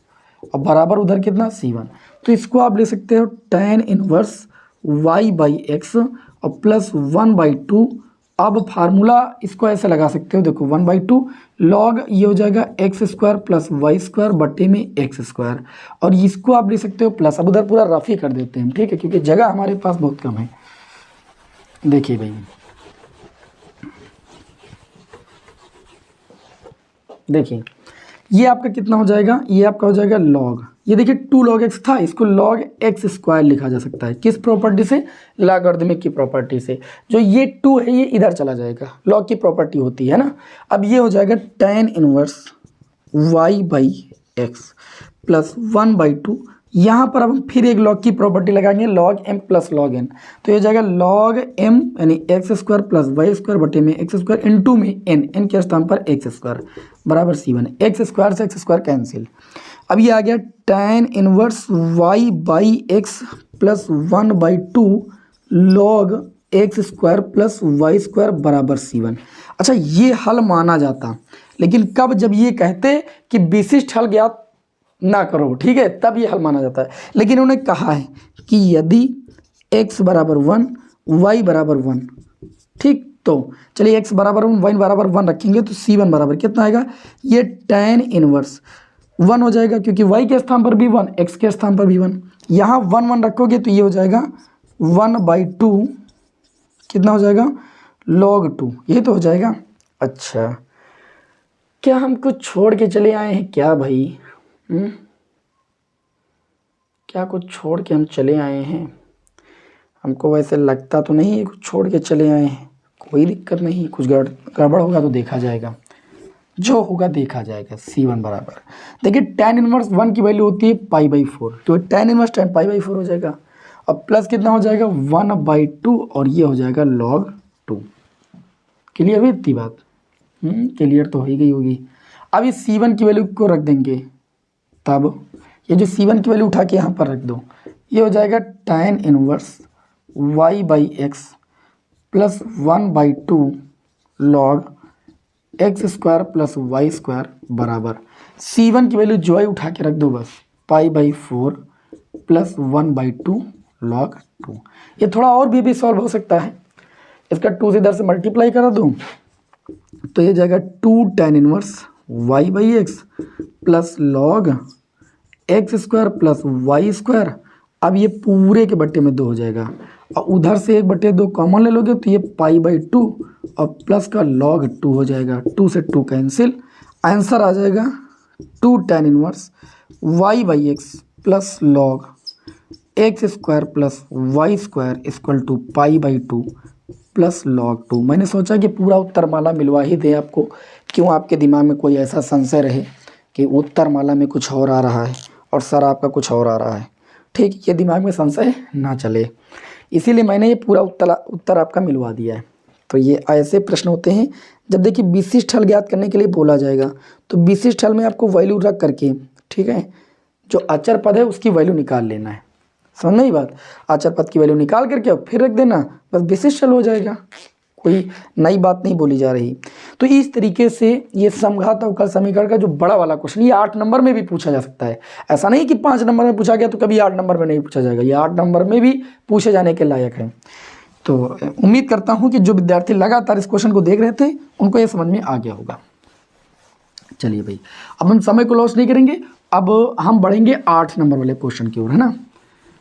और बराबर उधर कितना c1, तो इसको आप ले सकते हो tan इनवर्स y/x और प्लस 1/2। अब फार्मूला इसको ऐसे लगा सकते हो, देखो 1/2 log ये हो जाएगा x square plus y square बटे में एक्स स्क्वायर, और इसको आप ले सकते हो प्लस। अब उधर पूरा रफ ही कर देते हैं, ठीक है, क्योंकि जगह हमारे पास बहुत कम है। देखिए भाई, देखिए ये आपका कितना हो जाएगा, ये आपका हो जाएगा log, ये देखिए 2 log x था, इसको log x स्क्वायर लिखा जा सकता है। किस प्रॉपर्टी से, लॉगरिथमिक की प्रॉपर्टी से। जो ये 2 है ये इधर चला जाएगा, log की प्रॉपर्टी होती है ना। अब ये हो जाएगा tan इनवर्स y/x प्लस 1/2, यहाँ पर अब हम फिर एक लॉग की प्रॉपर्टी लगाएंगे, log M plus log N. तो ये हो जाएगा लॉग एम यानी x square plus y square बटे में एक्स स्क्वायर इंटू में एन के स्थान पर एक्स स्क्वायर बराबर C1। एक्स स्क्वायर से एक्स स्क्वायर कैंसिल। अब ये आ गया tan inverse y by x plus 1/2 log x square plus y square बराबर C1। अच्छा, ये हल माना जाता, लेकिन कब? जब ये कहते कि विशिष्ट हल ज्ञात ना करो, ठीक है, तब ये हल माना जाता है। लेकिन उन्होंने कहा है कि यदि x बराबर 1 y बराबर 1, ठीक, तो चलिए x बराबर 1 y बराबर 1 रखेंगे तो C1 बराबर कितना आएगा? ये tan इनवर्स 1 हो जाएगा, क्योंकि y के स्थान पर भी 1, x के स्थान पर भी 1। यहाँ 1 1 रखोगे तो ये हो जाएगा 1/2, कितना हो जाएगा? log 2, ये तो हो जाएगा। अच्छा, क्या हम कुछ छोड़ के चले आए हैं क्या भाई? क्या कुछ छोड़ के हम चले आए हैं? हमको वैसे लगता तो नहीं है कुछ छोड़ के चले आए हैं। कोई दिक्कत नहीं, कुछ गड़बड़ होगा तो देखा जाएगा, जो होगा देखा जाएगा। C1 बराबर, देखिए tan इनवर्स 1 की वैल्यू होती है π/4, तो tan इनवर्स tan π/4 हो जाएगा। अब प्लस कितना हो जाएगा? 1/2, और ये हो जाएगा log 2। क्लियर हुई इतनी बात? क्लियर तो हो ही गई होगी। अब इस C1 की वैल्यू को रख देंगे, तब ये जो C1 की वैल्यू उठा के यहाँ पर रख दो, ये हो जाएगा tan inverse y by x plus 1/2 log x square plus y square बराबर C1 की वैल्यू जो है उठा के रख दो बस, π/4 प्लस 1/2 लॉग 2। ये थोड़ा और भी सॉल्व हो सकता है, इसका 2 से इधर से मल्टीप्लाई करा दूँ तो ये जाएगा 2 tan inverse y by x plus log x square plus y square. अब ये पूरे के बट्टे में 2 हो जाएगा, और उधर से 1/2 कॉमन ले लोगे तो ये π/2 और प्लस का log 2 हो जाएगा। 2 से 2 कैंसिल, आंसर आ जाएगा 2 tan inverse y by x plus log x square plus y square equal to π/2 plus log 2। मैंने सोचा कि पूरा उत्तरमाला मिलवा ही दे आपको, क्यों आपके दिमाग में कोई ऐसा संशय रहे कि उत्तरमाला में कुछ और आ रहा है और सर आपका कुछ और आ रहा है। ठीक, ये दिमाग में संशय ना चले, इसीलिए मैंने ये पूरा उत्तर आपका मिलवा दिया है। तो ये ऐसे प्रश्न होते हैं जब देखिए विशिष्ट हल ज्ञात करने के लिए बोला जाएगा, तो विशिष्ट हल में आपको वैल्यू रख करके, ठीक है, जो अचर पद है उसकी वैल्यू निकाल लेना है। समझ नहीं बात? अचर पद की वैल्यू निकाल करके और फिर रख देना, बस विशिष्ट हल हो जाएगा, कोई नई बात नहीं बोली जा रही। तो इस तरीके से ये समघात अवकल समीकरण का जो बड़ा वाला क्वेश्चन, ये 8 नंबर में भी पूछा जा सकता है। ऐसा नहीं कि 5 नंबर में पूछा गया तो कभी 8 नंबर में नहीं पूछा जाएगा, ये 8 नंबर में भी पूछे जाने के लायक है। तो उम्मीद करता हूँ कि जो विद्यार्थी लगातार इस क्वेश्चन को देख रहे थे उनको ये समझ में आ गया होगा। चलिए भाई, अब हम समय को लॉस नहीं करेंगे, अब हम बढ़ेंगे 8 नंबर वाले क्वेश्चन की ओर, है ना।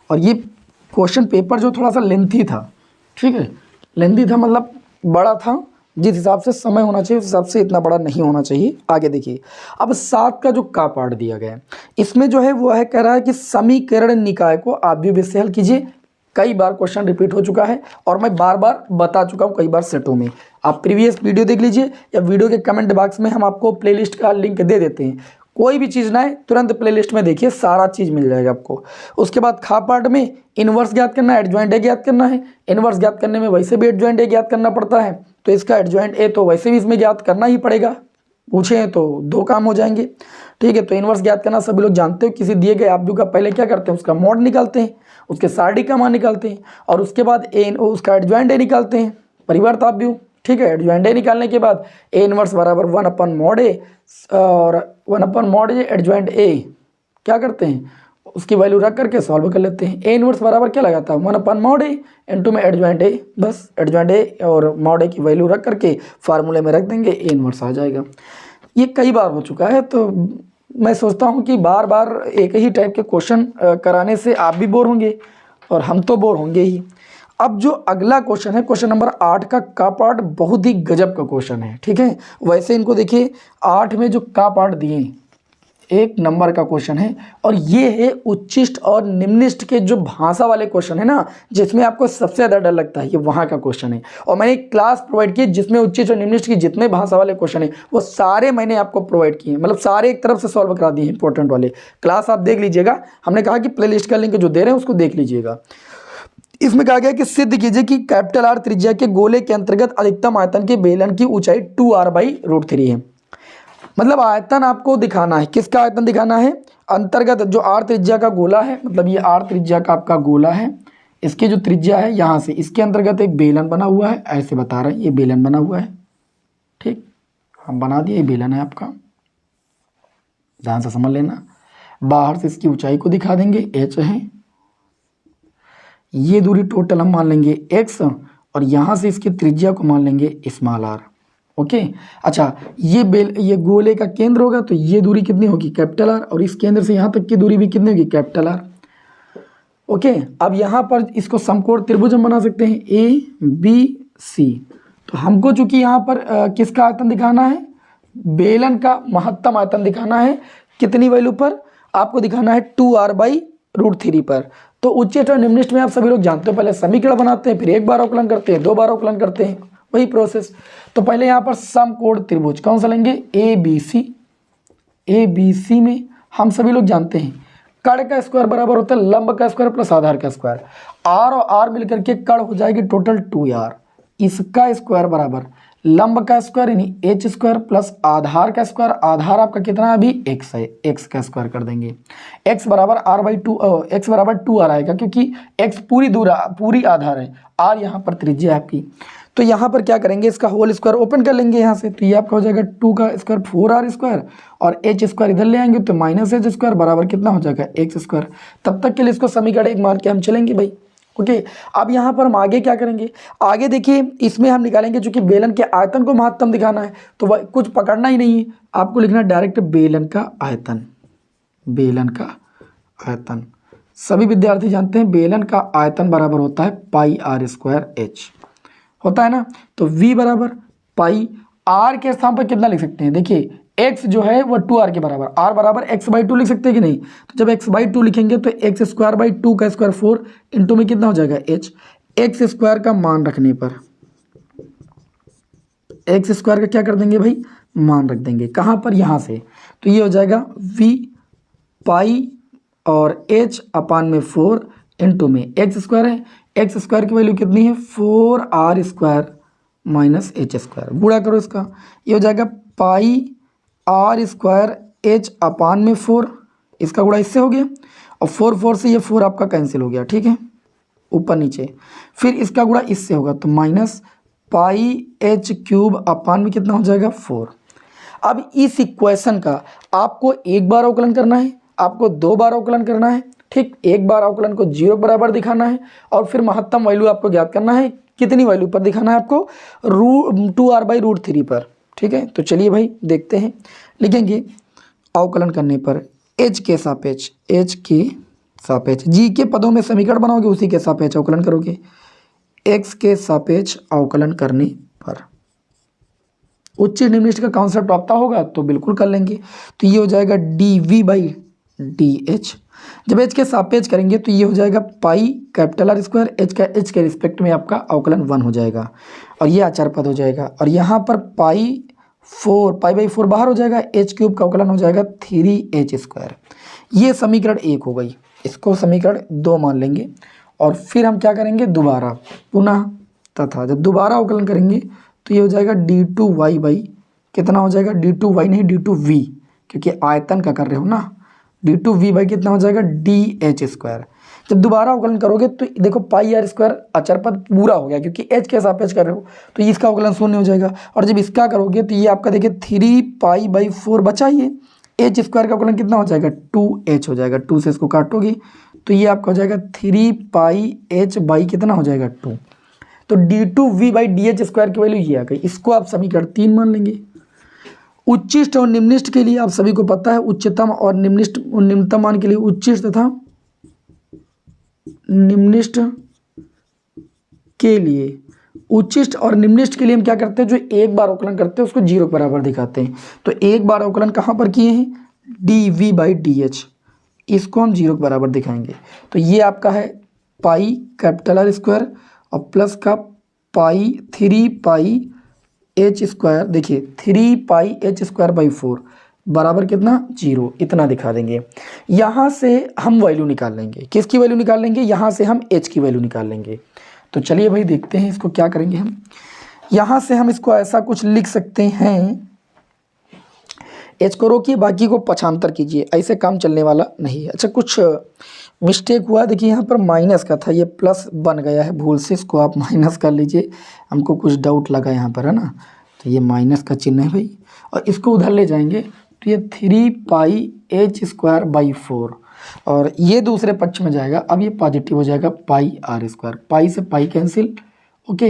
और ये क्वेश्चन पेपर जो थोड़ा सा लेंथी था, ठीक है, लेंथी था मतलब बड़ा था, जिस हिसाब से समय होना चाहिए उस हिसाब से इतना बड़ा नहीं होना चाहिए। आगे देखिए, अब 7 का जो का पार्ट दिया गया है, इसमें जो है वो है कह रहा है कि समीकरण निकाय को आव्यूह से हल कीजिए। कई बार क्वेश्चन रिपीट हो चुका है और मैं बार बार बता चुका हूँ कई बार सेटों में। आप प्रीवियस वीडियो देख लीजिए या वीडियो के कमेंट बॉक्स में हम आपको प्लेलिस्ट का लिंक दे देते हैं। कोई भी चीज़ ना है तुरंत प्लेलिस्ट में देखिए, सारा चीज़ मिल जाएगा आपको। उसके बाद खा पार्ट में इनवर्स ज्ञात करना है, एडजॉइंट ए ज्ञात करना है। इनवर्स ज्ञात करने में वैसे भी एडजॉइंट ए ज्ञात करना पड़ता है, तो इसका एडजॉइंट ए तो वैसे भी इसमें ज्ञात करना ही पड़ेगा, पूछे हैं तो 2 काम हो जाएंगे। ठीक है, तो इनवर्स ज्ञात करना सभी लोग जानते हो, किसी दिए गए आव्यूह का पहले क्या करते हैं, उसका मॉड निकालते हैं, उसके सारणी का मान निकालते हैं और उसके बाद उसका एडजॉइंट ए निकालते हैं, परिवर्त आव्यूह। ठीक है, एडजॉइंट ए निकालने के बाद ए इनवर्स बराबर 1/mod ए और 1/mod ए एडजॉइंट ए क्या करते हैं, उसकी वैल्यू रख करके सॉल्व कर लेते हैं। ए इनवर्स बराबर क्या लगाता है 1/mod ए इनटू में एडजॉइंट ए, बस एडजॉइंट ए और मॉड ए की वैल्यू रख करके फार्मूले में रख देंगे, ए इनवर्स आ जाएगा। ये कई बार हो चुका है, तो मैं सोचता हूँ कि बार बार एक ही टाइप के क्वेश्चन कराने से आप भी बोर होंगे और हम तो बोर होंगे ही। अब जो अगला क्वेश्चन है, क्वेश्चन नंबर 8 का पार्ट बहुत ही गजब का क्वेश्चन है। ठीक है, वैसे इनको देखिए 8 में जो का पार्ट दिए एक नंबर का क्वेश्चन है। और ये है उच्चिष्ट और निम्निष्ट के जो भाषा वाले क्वेश्चन है ना, जिसमें आपको सबसे ज़्यादा डर लगता है, ये वहाँ का क्वेश्चन है। और मैंने एक क्लास प्रोवाइड की जिसमें उच्चिष्ट और निम्निष्ट की जितने भाषा वाले क्वेश्चन है वो सारे मैंने आपको प्रोवाइड किए हैं, मतलब सारे एक तरफ से सॉल्व करा दिए हैं इंपॉर्टेंट वाले। क्लास आप देख लीजिएगा, हमने कहा कि प्ले लिस्ट का लिंक जो दे रहे हैं उसको देख लीजिएगा। इसमें कहा गया कि सिद्ध कीजिए कि कैपिटल आर त्रिज्या के गोले के अंतर्गत अधिकतम आयतन के बेलन की ऊंचाई 2r/√3 है। मतलब आयतन आपको दिखाना है, किसका आयतन दिखाना है, अंतर्गत जो आर त्रिज्या का गोला है, मतलब ये आर त्रिज्या का आपका गोला है, इसके जो त्रिज्या है यहाँ से इसके अंतर्गत एक बेलन बना हुआ है, ऐसे बता रहे हैं ये बेलन बना हुआ है। ठीक, हम बना दिए, ये बेलन है आपका, ध्यान से समझ लेना। बाहर से इसकी ऊंचाई को दिखा देंगे, h है, ये दूरी टोटल हम मान लेंगे x, और यहाँ से इसकी त्रिज्या को मान लेंगे स्मॉल r। ओके, अच्छा ये गोले का केंद्र होगा तो ये दूरी कितनी होगी, कैपिटल R, और इस केंद्र से यहाँ तक की दूरी भी कितनी होगी, कैपिटल R। ओके, अब यहाँ पर इसको समकोण त्रिभुज हम बना सकते हैं ABC। तो हमको चूंकि यहाँ पर किसका आयतन दिखाना है, बेलन का महत्तम आयतन दिखाना है, कितनी वैल्यू पर, आपको दिखाना है 2r/√3 पर। तो उच्चिष्ट और निम्निष्ट में आप सभी लोग जानते हो, पहले समीकरण बनाते हैं, फिर एक बार अवकलन करते हैं, 2 बार अवकलन करते हैं, वही प्रोसेस। तो पहले यहाँ पर समकोण त्रिभुज कौन सा लेंगे, ABC में हम सभी लोग जानते हैं कर्ण का स्क्वायर बराबर होता है लंब का स्क्वायर प्लस आधार का स्क्वायर। r और r मिलकर के कर्ण हो जाएगी टोटल 2r, इसका स्क्वायर बराबर लंब का स्क्वायर यानी h स्क्वायर प्लस आधार का स्क्वायर, आधार आपका कितना अभी x है, x का स्क्वायर कर देंगे, x बराबर r/2, x बराबर 2r आएगा क्योंकि x पूरी आधार है, r यहाँ पर त्रिज्या है आपकी। तो यहाँ पर क्या करेंगे, इसका होल स्क्वायर ओपन कर लेंगे यहाँ से, तो ये आपका हो जाएगा 2 का स्क्वायर 4r स्क्वायर, और h स्क्वायर इधर ले आएंगे तो -h स्क्वायर बराबर कितना हो जाएगा, x स्क्वायर। तब तक के लिए इसको समीकरण 1 मान के हम चलेंगे भाई। ओके, अब यहाँ पर हम आगे क्या करेंगे, आगे देखिए इसमें हम निकालेंगे, चूंकि बेलन के आयतन को महत्तम दिखाना है तो वह कुछ पकड़ना ही नहीं है, आपको लिखना डायरेक्ट बेलन का आयतन। बेलन का आयतन सभी विद्यार्थी जानते हैं, बेलन का आयतन बराबर होता है πr²h होता है ना। तो v बराबर पाई, r के स्थान पर कितना लिख सकते हैं, देखिए x जो है वो 2r के बराबर, r बराबर x/2 लिख सकते हैं कि नहीं। तो जब x/2 लिखेंगे तो x²/2 का स्क्वायर 4 इंटू में कितना हो जाएगा h, x स्क्वायर का मान रखने पर x स्क्वायर का क्या कर देंगे भाई, मान रख देंगे, कहाँ पर, यहाँ से। तो ये हो जाएगा v पाई और h/4 इंटू में x स्क्वायर है, x स्क्वायर की वैल्यू कितनी है 4r square minus h square, गुणा करो इसका, ये हो जाएगा पाई r स्क्वायर h/4, इसका गुणा इससे हो गया, और 4 से ये 4 आपका कैंसिल हो गया, ठीक है, ऊपर नीचे। फिर इसका गुणा इससे होगा तो माइनस πh³ में कितना हो जाएगा 4। अब इस इक्वेशन का आपको एक बार अवकलन करना है, आपको 2 बार अवकलन करना है, ठीक, एक बार अवकलन को 0 बराबर दिखाना है, और फिर महत्तम वैल्यू आपको ज्ञात करना है, कितनी वैल्यू पर दिखाना है आपको, 2r/√3 पर। ठीक है, तो चलिए भाई देखते हैं, लिखेंगे अवकलन करने पर h के सापेक्ष, g के पदों में समीकरण बनाओगे उसी के सापेक्ष अवकलन करोगे, x के सापेक्ष अवकलन करने पर उच्च निम्निष्ट का कॉन्सेप्ट आता होगा तो बिल्कुल कर लेंगे। तो ये हो जाएगा dv/dh, जब h के सापेक्ष करेंगे तो ये हो जाएगा pi capital R square, h के रिस्पेक्ट में आपका अवकलन 1 हो जाएगा, और ये अचर पद हो जाएगा, और यहाँ पर पाई/4 बाहर हो जाएगा, h³ का अवकलन हो जाएगा 3h स्क्वायर। ये समीकरण 1 हो गई, इसको समीकरण 2 मान लेंगे, और फिर हम क्या करेंगे, दोबारा पुनः तथा जब दोबारा अवकलन करेंगे तो ये हो जाएगा d2y कितना हो जाएगा, d2y नहीं d2v, क्योंकि आयतन का कर रहे हो ना, d2v कितना हो जाएगा dh स्क्वायर। जब दोबारा अवकलन करोगे तो देखो पाई r स्क्वायर अचर पद पूरा हो गया, क्योंकि h के सापेक्ष कर रहे हो तो इसका अवकलन 0 हो जाएगा, और जब इसका करोगे तो ये आपका देखिए 3π/4 बचा, ये h स्क्वायर का अवकलन कितना हो जाएगा 2h हो जाएगा, 2 से इसको काटोगे तो ये आपका हो जाएगा 3πh कितना हो जाएगा 2। तो d2v/dh स्क्वायर की वैल्यू ये आ गई, इसको आप समीकरण 3 मान लेंगे। उच्चिष्ट और निम्निष्ट के लिए आप सभी को पता है, उच्चतम और निम्नतम मान के लिए उच्चिष्ट तथा निम्निष्ट के लिए, उच्चिष्ट और निम्निष्ट के लिए हम क्या करते हैं, जो एक बार अवकलन करते हैं उसको 0 बराबर दिखाते हैं। तो एक बार अवकलन कहाँ पर किए हैं, D V by D H, इसको हम 0 के बराबर दिखाएंगे। तो ये आपका है पाई कैपिटल आर स्क्वायर और प्लस का पाई 3 पाई एच स्क्वायर, देखिए 3 पाई एच स्क्वायर बाई 4 बराबर कितना 0, इतना दिखा देंगे। यहाँ से हम वैल्यू निकाल लेंगे, किसकी वैल्यू निकाल लेंगे, यहाँ से हम h की वैल्यू निकाल लेंगे। तो चलिए भाई देखते हैं इसको क्या करेंगे हम। यहाँ से हम इसको ऐसा कुछ लिख सकते हैं, h को रोकिए बाकी को पक्षांतर कीजिए, ऐसे काम चलने वाला नहीं है। अच्छा कुछ मिस्टेक हुआ, देखिए यहाँ पर माइनस का था, ये प्लस बन गया है भूल से, इसको आप माइनस कर लीजिए, हमको कुछ डाउट लगा यहाँ पर है ना, तो ये माइनस का चिन्ह है भाई। और इसको उधर ले जाएंगे तो ये 3 पाई एच स्क्वायर बाई 4 और ये दूसरे पक्ष में जाएगा, अब ये पॉजिटिव हो जाएगा पाई आर स्क्वायर, पाई से pi cancel, okay.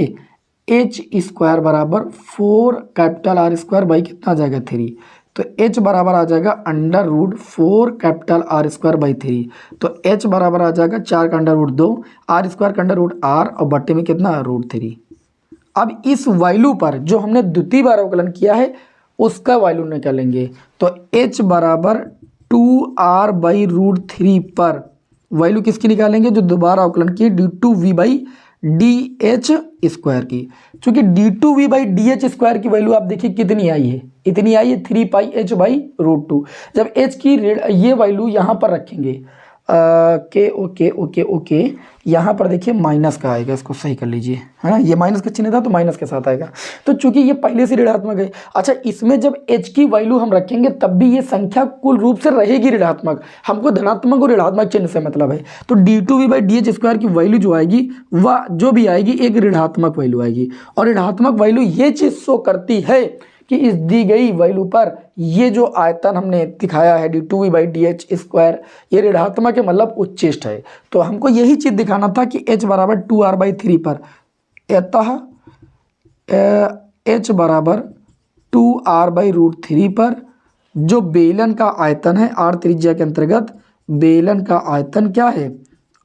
H square बराबर 4 कैपिटल आर स्क्वायर बाई कितना आ जाएगा 3, तो h बराबर आ जाएगा √4 कैपिटल आर स्क्वायर बाई 3, तो h बराबर आ जाएगा 4 का √2, आर स्क्वायर का √r और बट्टे में कितना √3। अब इस वैल्यू पर जो हमने द्वितीय बार अवकलन किया है उसका वैल्यू निकालेंगे, तो h बराबर 2r बाई √3 पर वैल्यू किसकी निकालेंगे, जो दोबारा अवकलन की d2v by D H square की। चूंकि d2v by D H square की वैल्यू आप देखिए कितनी आई है, इतनी आई है 3 पाई एच बाई √2। जब h की ये वैल्यू यहाँ पर रखेंगे के ओके ओके ओके, यहाँ पर देखिए माइनस का आएगा, इसको सही कर लीजिए है ना, ये माइनस का चिन्ह था तो माइनस के साथ आएगा, तो चूंकि ये पहले से ऋणात्मक है। अच्छा इसमें जब h की वैल्यू हम रखेंगे तब भी ये संख्या कुल रूप से रहेगी ऋणात्मक, हमको धनात्मक और ऋणात्मक चिन्ह से मतलब है। तो d2v by D H square की वैल्यू जो आएगी वह जो भी आएगी एक ऋणात्मक वैल्यू आएगी, और ऋणात्मक वैल्यू ये चीज़ शो करती है कि इस दी गई वैल्यू पर ये जो आयतन हमने दिखाया है d2v by D H square ये ऋणात्मक है, मतलब उच्चिष्ट है। तो हमको यही चीज़ दिखाना था कि h बराबर 2r बाई 3 पर, अतः h बराबर 2r बाई √3 पर जो बेलन का आयतन है, r त्रिज्या के अंतर्गत बेलन का आयतन क्या है,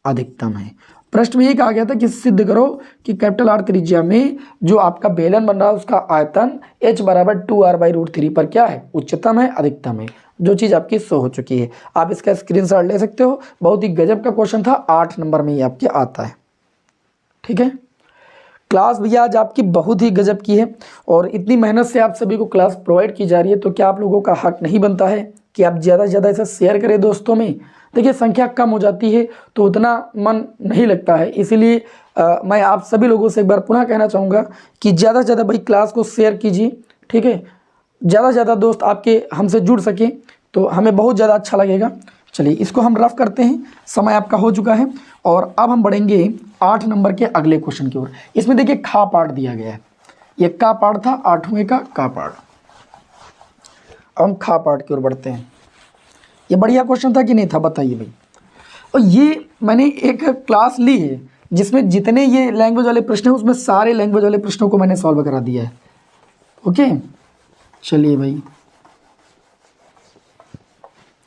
अधिकतम है। प्रश्न में ये कहा गया था कि सिद्ध करो कि कैपिटल आर त्रिज्या में जो आपका बेलन बन रहा है उसका आयतन h बराबर 2r बाई √3 पर क्या है, उच्चतम है, अधिकतम है, जो चीज़ आपकी शो हो चुकी है। आप इसका स्क्रीनशॉट ले सकते हो, बहुत ही गजब का क्वेश्चन था, 8 नंबर में ये आपके आता है। ठीक है, क्लास भैया आज आपकी बहुत ही गजब की है और इतनी मेहनत से आप सभी को क्लास प्रोवाइड की जा रही है, तो क्या आप लोगों का हक नहीं बनता है कि आप ज़्यादा से ज़्यादा इसे शेयर करें दोस्तों में। देखिए संख्या कम हो जाती है तो उतना मन नहीं लगता है, इसीलिए मैं आप सभी लोगों से एक बार पुनः कहना चाहूँगा कि ज़्यादा से ज़्यादा भाई क्लास को शेयर कीजिए। ठीक है, ज़्यादा से ज़्यादा दोस्त आपके हमसे जुड़ सकें तो हमें बहुत ज़्यादा अच्छा लगेगा। चलिए इसको हम रफ करते हैं, समय आपका हो चुका है और अब हम बढ़ेंगे 8 नंबर के अगले क्वेश्चन की ओर। इसमें देखिए खा पार्ट दिया गया है, ये का पार्ट था 8वें का पार्ट। अब हम खा पार्ट की ओर बढ़ते हैं। ये बढ़िया क्वेश्चन था कि नहीं था बताइए भाई। और ये मैंने एक क्लास ली है जिसमें जितने ये लैंग्वेज वाले प्रश्न हैं उसमें सारे लैंग्वेज वाले प्रश्नों को मैंने सॉल्व करा दिया है। ओके चलिए भाई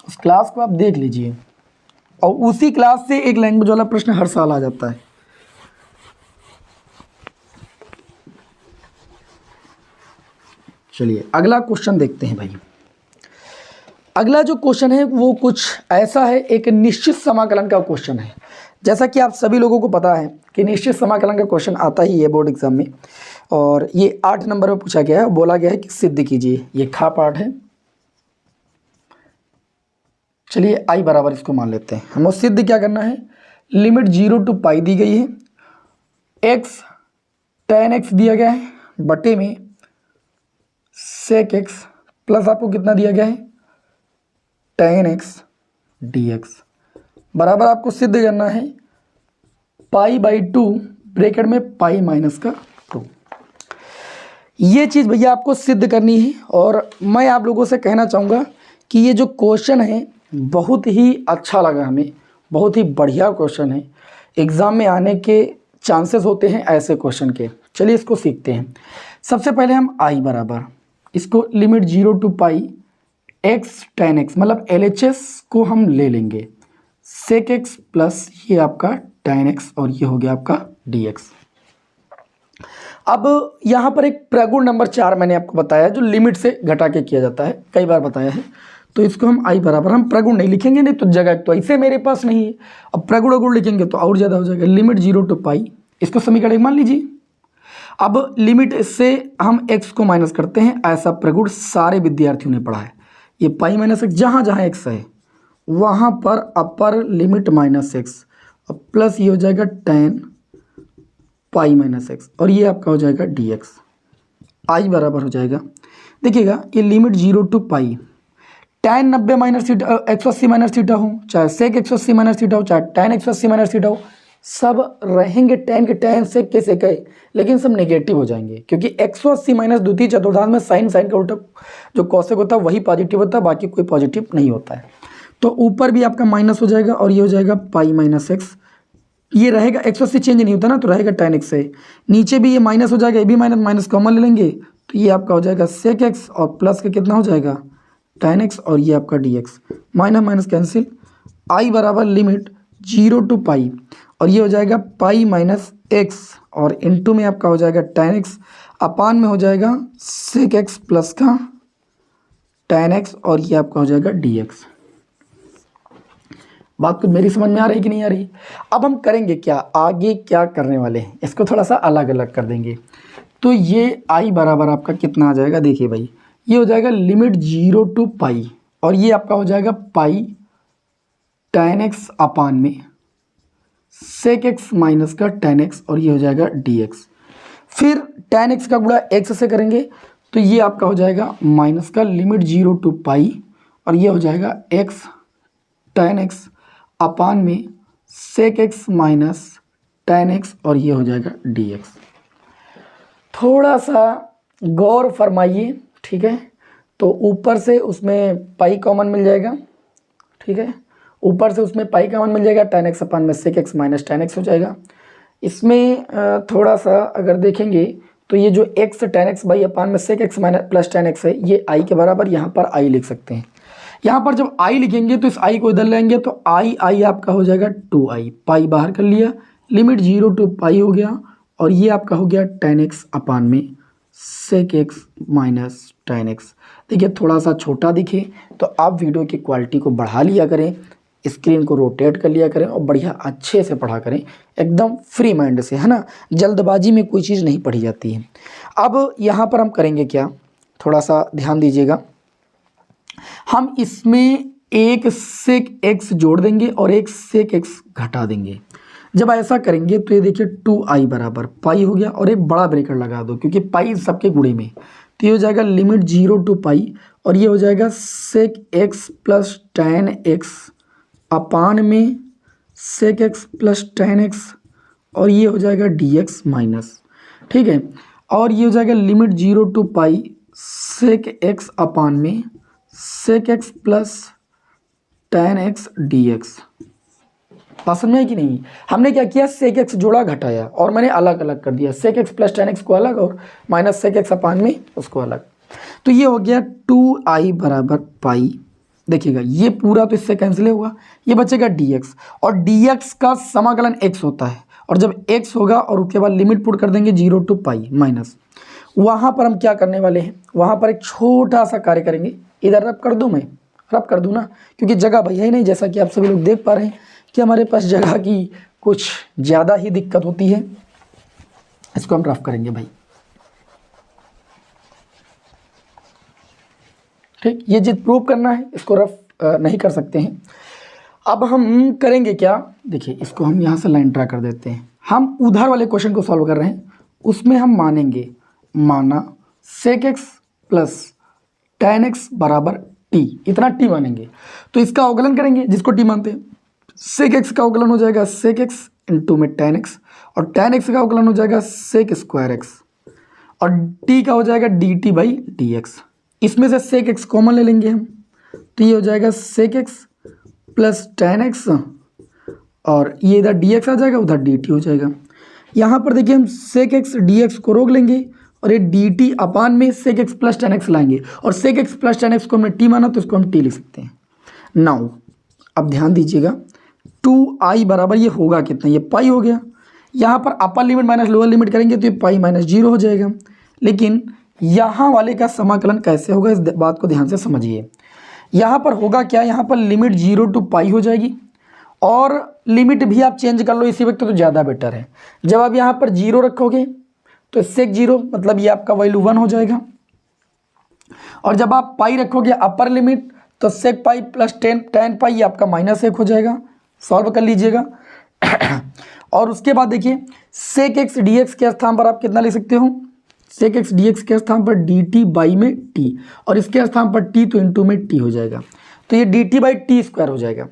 उस क्लास को आप देख लीजिए और उसी क्लास से एक लैंग्वेज वाला प्रश्न हर साल आ जाता है। चलिए अगला क्वेश्चन देखते हैं भाई। अगला जो क्वेश्चन है वो कुछ ऐसा है, एक निश्चित समाकलन का क्वेश्चन है। जैसा कि आप सभी लोगों को पता है कि निश्चित समाकलन का क्वेश्चन आता ही है बोर्ड एग्जाम में, और ये 8 नंबर में पूछा गया है। बोला गया है कि सिद्ध कीजिए, ये खा पार्ट है। चलिए आई बराबर इसको मान लेते हैं। हमें सिद्ध क्या करना है, लिमिट 0 टू पाई दी गई है, x tan x दिया गया है बटे में sec x प्लस आपको कितना दिया गया है tan x dx बराबर आपको सिद्ध करना है पाई बाई 2 ब्रैकेट में पाई माइनस का 2। ये चीज़ भैया आपको सिद्ध करनी है और मैं आप लोगों से कहना चाहूँगा कि ये जो क्वेश्चन है बहुत ही अच्छा लगा हमें, बहुत ही बढ़िया क्वेश्चन है। एग्ज़ाम में आने के चांसेस होते हैं ऐसे क्वेश्चन के। चलिए इसको सीखते हैं। सबसे पहले हम आई बराबर इसको limit 0 to pi x tan x मतलब LHS को हम ले लेंगे sec x प्लस ये आपका tan x और ये हो गया आपका dx। अब यहाँ पर एक प्रगुण नंबर 4 मैंने आपको बताया जो लिमिट से घटा के किया जाता है, कई बार बताया है। तो इसको हम आई बराबर, हम प्रगुण नहीं लिखेंगे, नहीं तो जगह तो ऐसे मेरे पास नहीं है, अब प्रगुण अगुण लिखेंगे तो और ज़्यादा हो जाएगा। लिमिट 0 टू पाई, इसको समीकरण एक मान लीजिए। अब लिमिट से हम x को माइनस करते हैं, ऐसा प्रगुण सारे विद्यार्थियों ने पढ़ा है। ये पाई माइनस एक्स, जहाँ जहाँ x है वहाँ पर अपर लिमिट माइनस एक्स और प्लस ये हो जाएगा टेन पाई माइनस एक्स, और ये आपका हो जाएगा dx। आई बराबर हो जाएगा, देखिएगा ये limit 0 to pi, tan 90 minus theta 180 minus theta हो, चाहे सेक 180 माइनस थीटा हो, चाहे tan 180 माइनस थीटा हो, सब रहेंगे tan के tan सेक के सेक है, लेकिन सब नेगेटिव हो जाएंगे, क्योंकि 180 माइनस द्वितीय चतुर्थांश में साइन का उल्टा जो कौशिक होता है वही पॉजिटिव होता है, बाकी कोई पॉजिटिव नहीं होता है। तो ऊपर भी आपका माइनस हो जाएगा और ये हो जाएगा पाई माइनस एक्स, ये रहेगा 180 चेंज नहीं होता ना, तो रहेगा tan x है। नीचे भी ये माइनस हो जाएगा, ये भी माइनस माइनस कॉमन ले लेंगे, तो ये आपका हो जाएगा सेक एक्स और प्लस का कितना हो जाएगा tan x, और ये आपका dx, माइनस माइनस कैंसिल। आई बराबर लिमिट 0 टू पाई, और ये हो जाएगा पाई माइनस एक्स, और इनटू में आपका हो जाएगा tan x, अपान में हो जाएगा सेक एक्स प्लस का tan x, और ये आपका हो जाएगा dx। बात कुछ मेरी समझ में आ रही कि नहीं आ रही? अब हम करेंगे क्या, आगे क्या करने वाले हैं, इसको थोड़ा सा अलग अलग कर देंगे। तो ये आई बराबर आपका कितना आ जाएगा, देखिए भाई, ये हो जाएगा लिमिट 0 टू पाई, और ये आपका हो जाएगा पाई tan x अपान में सेक एक्स माइनस का tan x, और ये हो जाएगा dx। फिर tan x का गुणा x से करेंगे, तो ये आपका हो जाएगा माइनस का लिमिट 0 टू पाई, और ये हो जाएगा x tan x अपान में sec x minus tan x, और ये हो जाएगा dx। थोड़ा सा गौर फरमाइए, ठीक है। तो ऊपर से उसमें पाई कॉमन मिल जाएगा, ठीक है, ऊपर से उसमें पाई कॉमन मिल जाएगा, tan x अपान में sec x minus tan x हो जाएगा। इसमें थोड़ा सा अगर देखेंगे तो ये जो x tan x by upon में sec x minus plus tan x है, ये i के बराबर, यहाँ पर i लिख सकते हैं। यहाँ पर जब i लिखेंगे तो इस i को इधर लेंगे, तो i आपका हो जाएगा 2i, पाई बाहर कर लिया, लिमिट 0 टू पाई हो गया, और ये आपका हो गया tan x अपान में sec x minus tan x। देखिए थोड़ा सा छोटा दिखे तो आप वीडियो की क्वालिटी को बढ़ा लिया करें, स्क्रीन को रोटेट कर लिया करें, और बढ़िया अच्छे से पढ़ा करें, एकदम फ्री माइंड से, है ना, जल्दबाजी में कोई चीज़ नहीं पढ़ी जाती है। अब यहाँ पर हम करेंगे क्या, थोड़ा सा ध्यान दीजिएगा, हम इसमें एक सेक एक्स जोड़ देंगे और एक सेक एक्स घटा देंगे। जब ऐसा करेंगे तो ये देखिए 2i बराबर पाई हो गया, और एक बड़ा ब्रेकर लगा दो क्योंकि पाई सबके गुणे में, तो ये हो जाएगा लिमिट 0 टू पाई, और ये हो जाएगा sec x plus tan x upon में sec x plus tan x, और ये हो जाएगा dx माइनस, ठीक है, और ये हो जाएगा limit 0 to pi sec x upon में sec x plus tan x dx। बात समझ में है कि नहीं? हमने क्या किया, सेक एक्स जोड़ा घटाया, और मैंने अलग अलग कर दिया, sec x plus tan x को अलग और माइनस सेक एक्स अपान में उसको अलग। तो ये हो गया 2i बराबर पाई, देखिएगा ये पूरा तो इससे कैंसिल होगा, ये बचेगा dx, और dx का समाकलन x होता है, और जब x होगा और उसके बाद लिमिट पुट कर देंगे 0 टू पाई माइनस, वहाँ पर हम क्या करने वाले हैं, वहाँ पर एक छोटा सा कार्य करेंगे। इधर रब कर दूँ, मैं रब कर दूँ ना, क्योंकि जगह भैया ही नहीं, जैसा कि आप सभी लोग देख पा रहे हैं कि हमारे पास जगह की कुछ ज़्यादा ही दिक्कत होती है। इसको हम रफ करेंगे भाई, ठीक, ये जिद प्रूव करना है, इसको रफ नहीं कर सकते हैं। अब हम करेंगे क्या, देखिए इसको हम यहाँ से लाइन ड्रा कर देते हैं। हम उधर वाले क्वेश्चन को सॉल्व कर रहे हैं, उसमें हम मानेंगे, माना sec x plus tan x बराबर t, इतना t मानेंगे, तो इसका अवकलन करेंगे जिसको t मानते हैं। सेक एक्स का अवकलन हो जाएगा सेक एक्स इंटू में tan x, और tan x का अवकलन हो जाएगा सेक स्क्वायर एक्स, और t का हो जाएगा dt बाई dx। इसमें से सेक एक्स कॉमन ले लेंगे हम, तो ये हो जाएगा sec x plus tan x, और ये इधर dx आ जाएगा, उधर dt हो जाएगा। यहाँ पर देखिए हम सेक एक्स dx को रोक लेंगे, और ये dt अपान में sec x plus tan x लाएंगे, और sec x plus tan x को हमने t माना तो इसको हम t लिख सकते हैं। नाउ अब ध्यान दीजिएगा, 2i बराबर ये होगा कितना, ये पाई हो गया। यहाँ पर upper limit minus lower limit करेंगे तो ये पाई माइनस 0 हो जाएगा। लेकिन यहाँ वाले का समाकलन कैसे होगा, इस बात को ध्यान से समझिए। यहाँ पर होगा क्या, यहाँ पर लिमिट 0 to पाई हो जाएगी और लिमिट भी आप चेंज कर लो इसी वक्त तो ज़्यादा बेटर है। जब आप यहाँ पर 0 रखोगे तो सेक 0 मतलब ये आपका वैल्यू 1 हो जाएगा, और जब आप पाई रखोगे अपर लिमिट तो सेक पाई प्लस टेन पाई ये आपका -1 हो जाएगा। सॉल्व कर लीजिएगा। और उसके बाद देखिए सेक एक्स डी एक्स के स्थान पर आप कितना ले सकते हो, सेक एक्स डी एक्स के स्थान पर डी टी बाई में टी, और इसके स्थान पर टी तो इंटू में टी हो जाएगा, तो ये D T by T square हो जाएगा।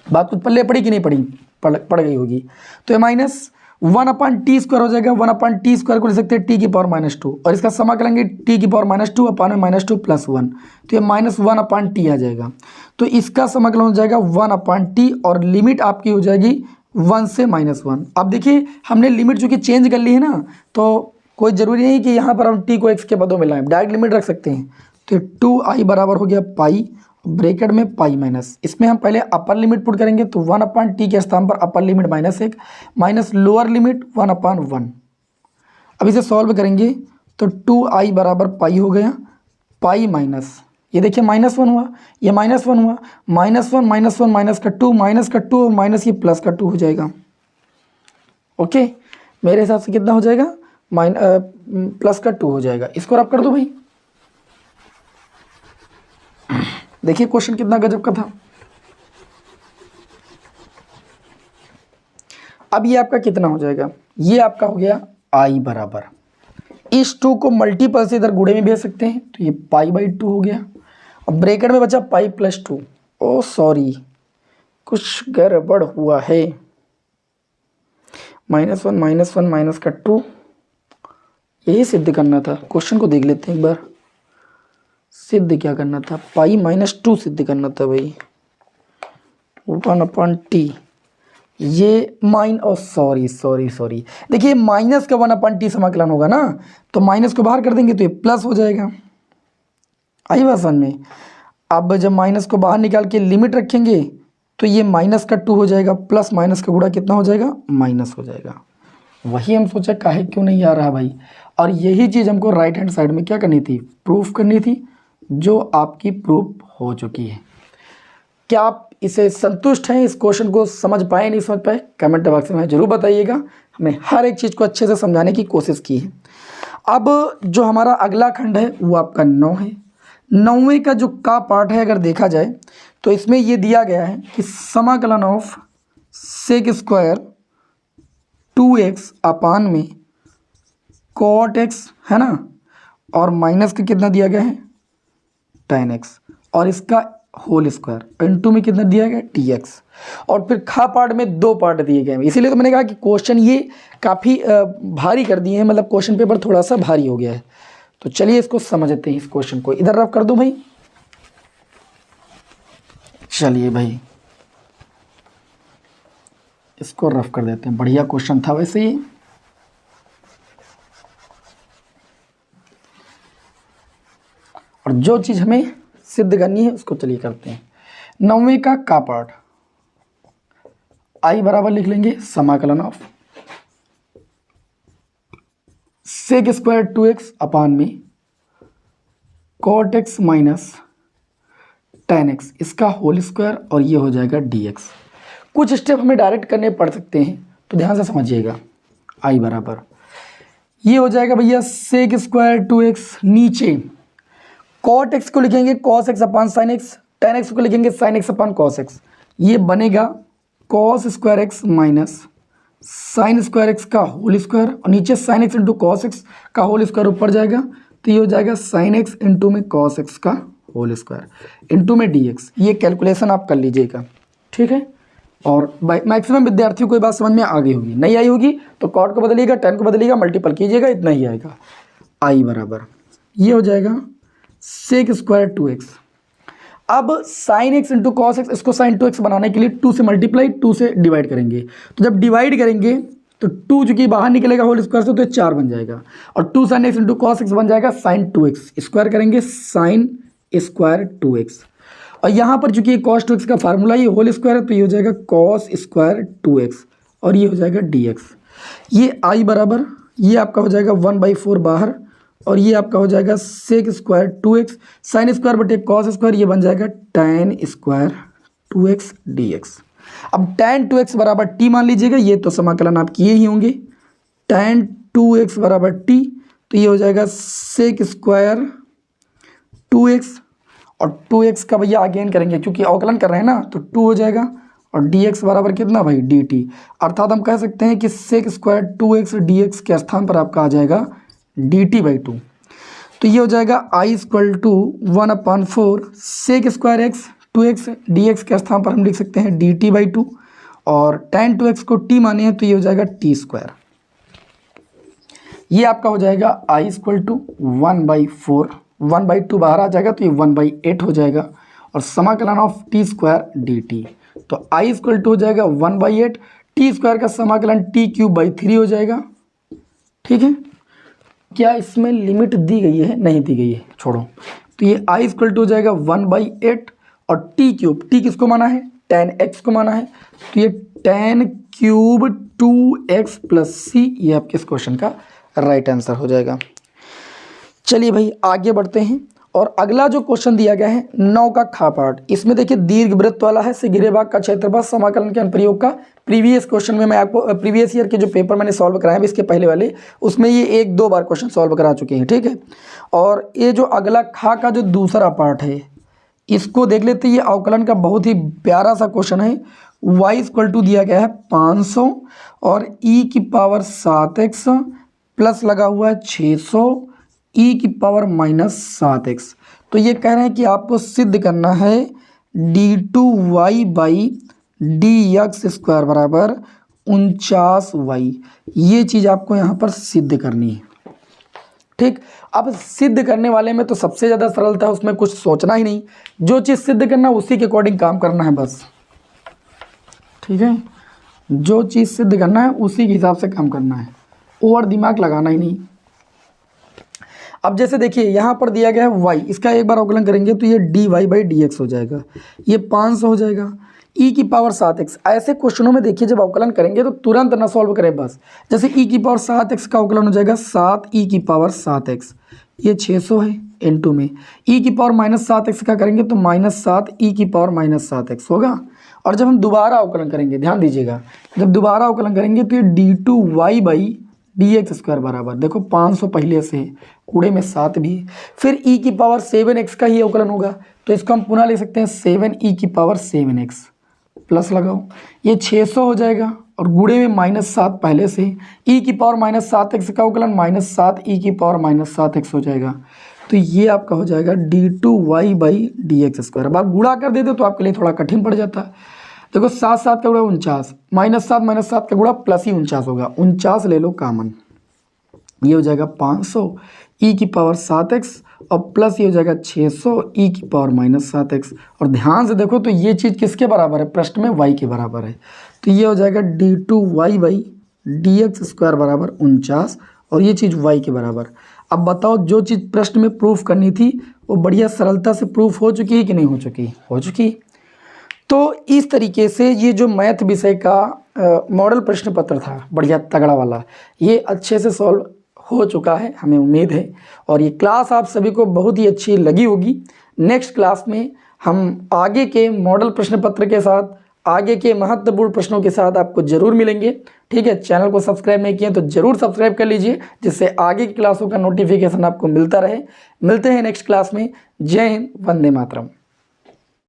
बात कुछ पल्ले पड़ी कि नहीं पड़ी, पड़ गई होगी। तो ये -1/t स्क्वायर हो जाएगा। 1/t स्क्वायर को ले सकते हैं टी की पावर -2, और इसका समा करेंगे टी की पावर -2 अपान में -2 + 1, तो ये -1/t आ जाएगा। तो इसका समाकलन हो जाएगा 1/t, और लिमिट आपकी हो जाएगी 1 से -1। अब देखिए हमने लिमिट चूँकि चेंज कर ली है ना, तो कोई ज़रूरी नहीं कि यहाँ पर हम t को x के पदों में लाएं, डायरेक्ट लिमिट रख सकते हैं। तो 2i बराबर हो गया पाई, ब्रैकेट में पाई माइनस, इसमें हम पहले अपर लिमिट पुट करेंगे तो 1/t के स्थान पर upper limit -1 minus lower limit 1/1। अब इसे सॉल्व करेंगे तो 2i बराबर पाई हो गया, पाई माइनस, ये देखिए -1 हुआ, ये -1 हुआ, -1 माइनस का 2 और माइनस ये प्लस का 2 हो जाएगा। ओके, मेरे हिसाब से कितना हो जाएगा, प्लस का 2 हो जाएगा। इसको रब कर दो भाई। देखिए क्वेश्चन कितना गजब का था। अब ये आपका कितना हो जाएगा, ये आपका हो गया i बराबर, इस 2 को मल्टीपल से इधर गुणे में भेज सकते हैं, तो ये π/2 हो गया, और ब्रैकेट में बचा पाई प्लस 2। ओ सॉरी, कुछ गड़बड़ हुआ है, -1 माइनस का 2, यही सिद्ध करना था। क्वेश्चन को देख लेते हैं एक बार, सिद्ध क्या करना था, पाई -2 सिद्ध करना था भाई, 1/t, ये सॉरी, देखिए माइनस का 1/t समाकलन होगा ना, तो माइनस को बाहर कर देंगे तो ये प्लस हो जाएगा। आई बात समझ में। अब जब माइनस को बाहर निकाल के लिमिट रखेंगे तो ये माइनस का 2 हो जाएगा, प्लस माइनस का गुणा कितना हो जाएगा, माइनस हो जाएगा। वही हम सोचा काहे क्यों नहीं आ रहा भाई, और यही चीज़ हमको राइट हैंड साइड में क्या करनी थी, प्रूफ करनी थी, जो आपकी प्रूफ हो चुकी है। क्या आप इसे संतुष्ट हैं, इस क्वेश्चन को समझ पाए नहीं समझ पाए, कमेंट बॉक्स में जरूर बताइएगा। हमने हर एक चीज़ को अच्छे से समझाने की कोशिश की है। अब जो हमारा अगला खंड है वो आपका 9 है। 9वें का जो का पार्ट है अगर देखा जाए तो इसमें ये दिया गया है कि समाकलन of sec square 2x upon में कॉट x है ना, और माइनस का कितना दिया गया है tan x, और इसका होल स्क्वायर इंटू में कितना दिया गया dx, और फिर खा पार्ट में 2 पार्ट दिए गए हैं। इसीलिए तो मैंने कहा कि क्वेश्चन ये काफ़ी भारी कर दिए हैं, मतलब क्वेश्चन पेपर थोड़ा सा भारी हो गया है। तो चलिए इसको समझते हैं, इस क्वेश्चन को इधर रफ कर दो भाई। चलिए भाई इसको रफ कर देते हैं, बढ़िया क्वेश्चन था वैसे ही। और जो चीज़ हमें सिद्ध करनी है उसको चलिए करते हैं। 9वें का पार्ट, i बराबर लिख लेंगे समाकलन of sec square 2x upon में cot x minus tan x, इसका होल स्क्वायर, और ये हो जाएगा dx। कुछ स्टेप हमें डायरेक्ट करने पड़ सकते हैं, तो ध्यान से समझिएगा। i बराबर ये हो जाएगा भैया सेक स्क्वायर 2x, नीचे कॉट x को लिखेंगे cos x upon sine x, tan x को लिखेंगे sine x upon cos x, ये बनेगा cos square x minus sine square x का होल स्क्वायर, और नीचे sine x into cos x का होल स्क्वायर ऊपर जाएगा, तो ये हो जाएगा साइन x इंटू में cos x का होल स्क्वायर इंटू में dx। ये कैलकुलेशन आप कर लीजिएगा, ठीक है। और मैक्सिमम विद्यार्थियों को ये बात समझ में आ गई होगी, नहीं आई होगी तो कॉट को बदलिएगा, tan को बदलिएगा, मल्टीपल कीजिएगा, इतना ही आएगा। i बराबर ये हो जाएगा सेक स्क्वायर 2x। अब sine x into cos x, इसको साइन 2x बनाने के लिए 2 से मल्टीप्लाई 2 से डिवाइड करेंगे, तो जब डिवाइड करेंगे तो 2 जो कि बाहर निकलेगा होल स्क्वायर से, तो 4 बन जाएगा, और 2 sine x into cos x बन जाएगा साइन 2x, स्क्वायर करेंगे साइन स्क्वायर 2x, और यहाँ पर चूंकि कॉस 2x का फार्मूला ये होल स्क्वायर है, तो ये हो जाएगा कॉस स्क्वायर 2x, और ये हो जाएगा dx। ये i बराबर ये आपका हो जाएगा 1/4 बाहर, और ये आपका हो जाएगा sec square 2x sine square बटे कॉस स्क्वायर, ये बन जाएगा tan स्क्वायर 2x dx। अब tan 2x बराबर t मान लीजिएगा, ये तो समाकलन आप किए ही होंगे। tan 2x बराबर t, तो ये हो जाएगा सेक स्क्वायर 2x और 2x का भैया अगेन करेंगे क्योंकि अवकलन कर रहे हैं ना, तो 2 हो जाएगा और dx बराबर कितना भाई dt। अर्थात हम कह सकते हैं कि सेक स्क्वायर 2x dx के स्थान पर आपका आ जाएगा dt/2। तो ये हो जाएगा i equal to 1/4 sec square x 2x dx के स्थान पर हम लिख सकते हैं dt/2 और tan 2x को t माने हैं तो ये हो जाएगा t स्क्वायर। ये आपका हो जाएगा i इक्वल टू 1/4, 1/2 बाहर आ जाएगा तो ये 1/8 हो जाएगा और समाकलन ऑफ t स्क्वायर dt। तो i इक्वल टू हो जाएगा 1/8, टी स्क्वायर का समाकलन t³/3 हो जाएगा। ठीक है, क्या इसमें लिमिट दी गई है? नहीं दी गई है, छोड़ो। तो ये i इक्वल टू हो जाएगा 1/8 और t³ t किसको माना है? tan x को माना है, तो ये tan³ 2x + c, ये आपके इस क्वेश्चन का राइट आंसर हो जाएगा। चलिए भाई आगे बढ़ते हैं और अगला जो क्वेश्चन दिया गया है 9 का खा पार्ट, इसमें देखिए दीर्घवृत्त वाला है से घिरे भाग का क्षेत्रफल समाकलन के अनुप्रयोग का। प्रीवियस क्वेश्चन में मैं आपको प्रीवियस ईयर के जो पेपर मैंने सॉल्व कराए इसके पहले वाले, उसमें ये 1-2 बार क्वेश्चन सॉल्व करा चुके हैं। ठीक है, और ये जो अगला खा का जो दूसरा पार्ट है इसको देख लेते हैं। ये अवकलन का बहुत ही प्यारा सा क्वेश्चन है। y इक्वल टू दिया गया है 500 और e⁻7x प्लस लगा हुआ है 600 e⁻−7x। तो ये कह रहे हैं कि आपको सिद्ध करना है d2y/dx² बराबर 49y। ये चीज़ आपको यहाँ पर सिद्ध करनी है। ठीक, अब सिद्ध करने वाले में तो सबसे ज़्यादा सरलता है, उसमें कुछ सोचना ही नहीं, जो चीज़ सिद्ध करना है उसी के अकॉर्डिंग काम करना है बस। ठीक है, जो चीज़ सिद्ध करना है उसी के हिसाब से काम करना है, और दिमाग लगाना ही नहीं। अब जैसे देखिए यहाँ पर दिया गया है y, इसका एक बार अवकलन करेंगे तो ये dy/dx हो जाएगा, ये 500 हो जाएगा e⁻7x। ऐसे क्वेश्चनों में देखिए जब अवकलन करेंगे तो तुरंत ना सॉल्व करें बस। जैसे e⁻7x का अवकलन हो जाएगा 7 e⁻7x, ये 600 है n2 में। e⁻−7x का करेंगे तो -7 e⁻−7x होगा। और जब हम दोबारा अवकलन करेंगे, ध्यान दीजिएगा, जब दोबारा अवकलन करेंगे तो ये d2y/dx² बराबर, देखो 500 पहले से है, कूड़े में 7 भी है, फिर e⁻7x का ही अवकलन होगा तो इसको हम पुनः लिख सकते हैं 7 e⁻7x प्लस लगाओ, ये 600 हो जाएगा और गुणे में -7 पहले से, e⁻−7x का अवकलन -7 e⁻−7x हो जाएगा। तो ये आपका हो जाएगा d2y/dx²। अब आप गुणा कर देते तो आपके लिए थोड़ा कठिन पड़ जाता है। देखो 7 का गुणा 49, -7 का गुणा प्लस ही 49 होगा, 49 ले लो कामन, ये हो जाएगा 500 e⁻7x और प्लस ये हो जाएगा 600 e⁻−7x। और ध्यान से देखो तो ये चीज़ किसके बराबर है? प्रश्न में y के बराबर है, तो ये हो जाएगा d2y/dx² बराबर 49 और ये चीज़ y के बराबर। अब बताओ जो चीज़ प्रश्न में प्रूफ करनी थी वो बढ़िया सरलता से प्रूफ हो चुकी है कि नहीं हो चुकी? हो चुकी। तो इस तरीके से ये जो मैथ विषय का मॉडल प्रश्न पत्र था बढ़िया तगड़ा वाला, ये अच्छे से सॉल्व हो चुका है, हमें उम्मीद है। और ये क्लास आप सभी को बहुत ही अच्छी लगी होगी। नेक्स्ट क्लास में हम आगे के मॉडल प्रश्न पत्र के साथ, आगे के महत्वपूर्ण प्रश्नों के साथ आपको जरूर मिलेंगे। ठीक है, चैनल को सब्सक्राइब नहीं किए तो जरूर सब्सक्राइब कर लीजिए, जिससे आगे की क्लासों का नोटिफिकेशन आपको मिलता रहे। मिलते हैं नेक्स्ट क्लास में। जय हिंद, वंदे मातरम।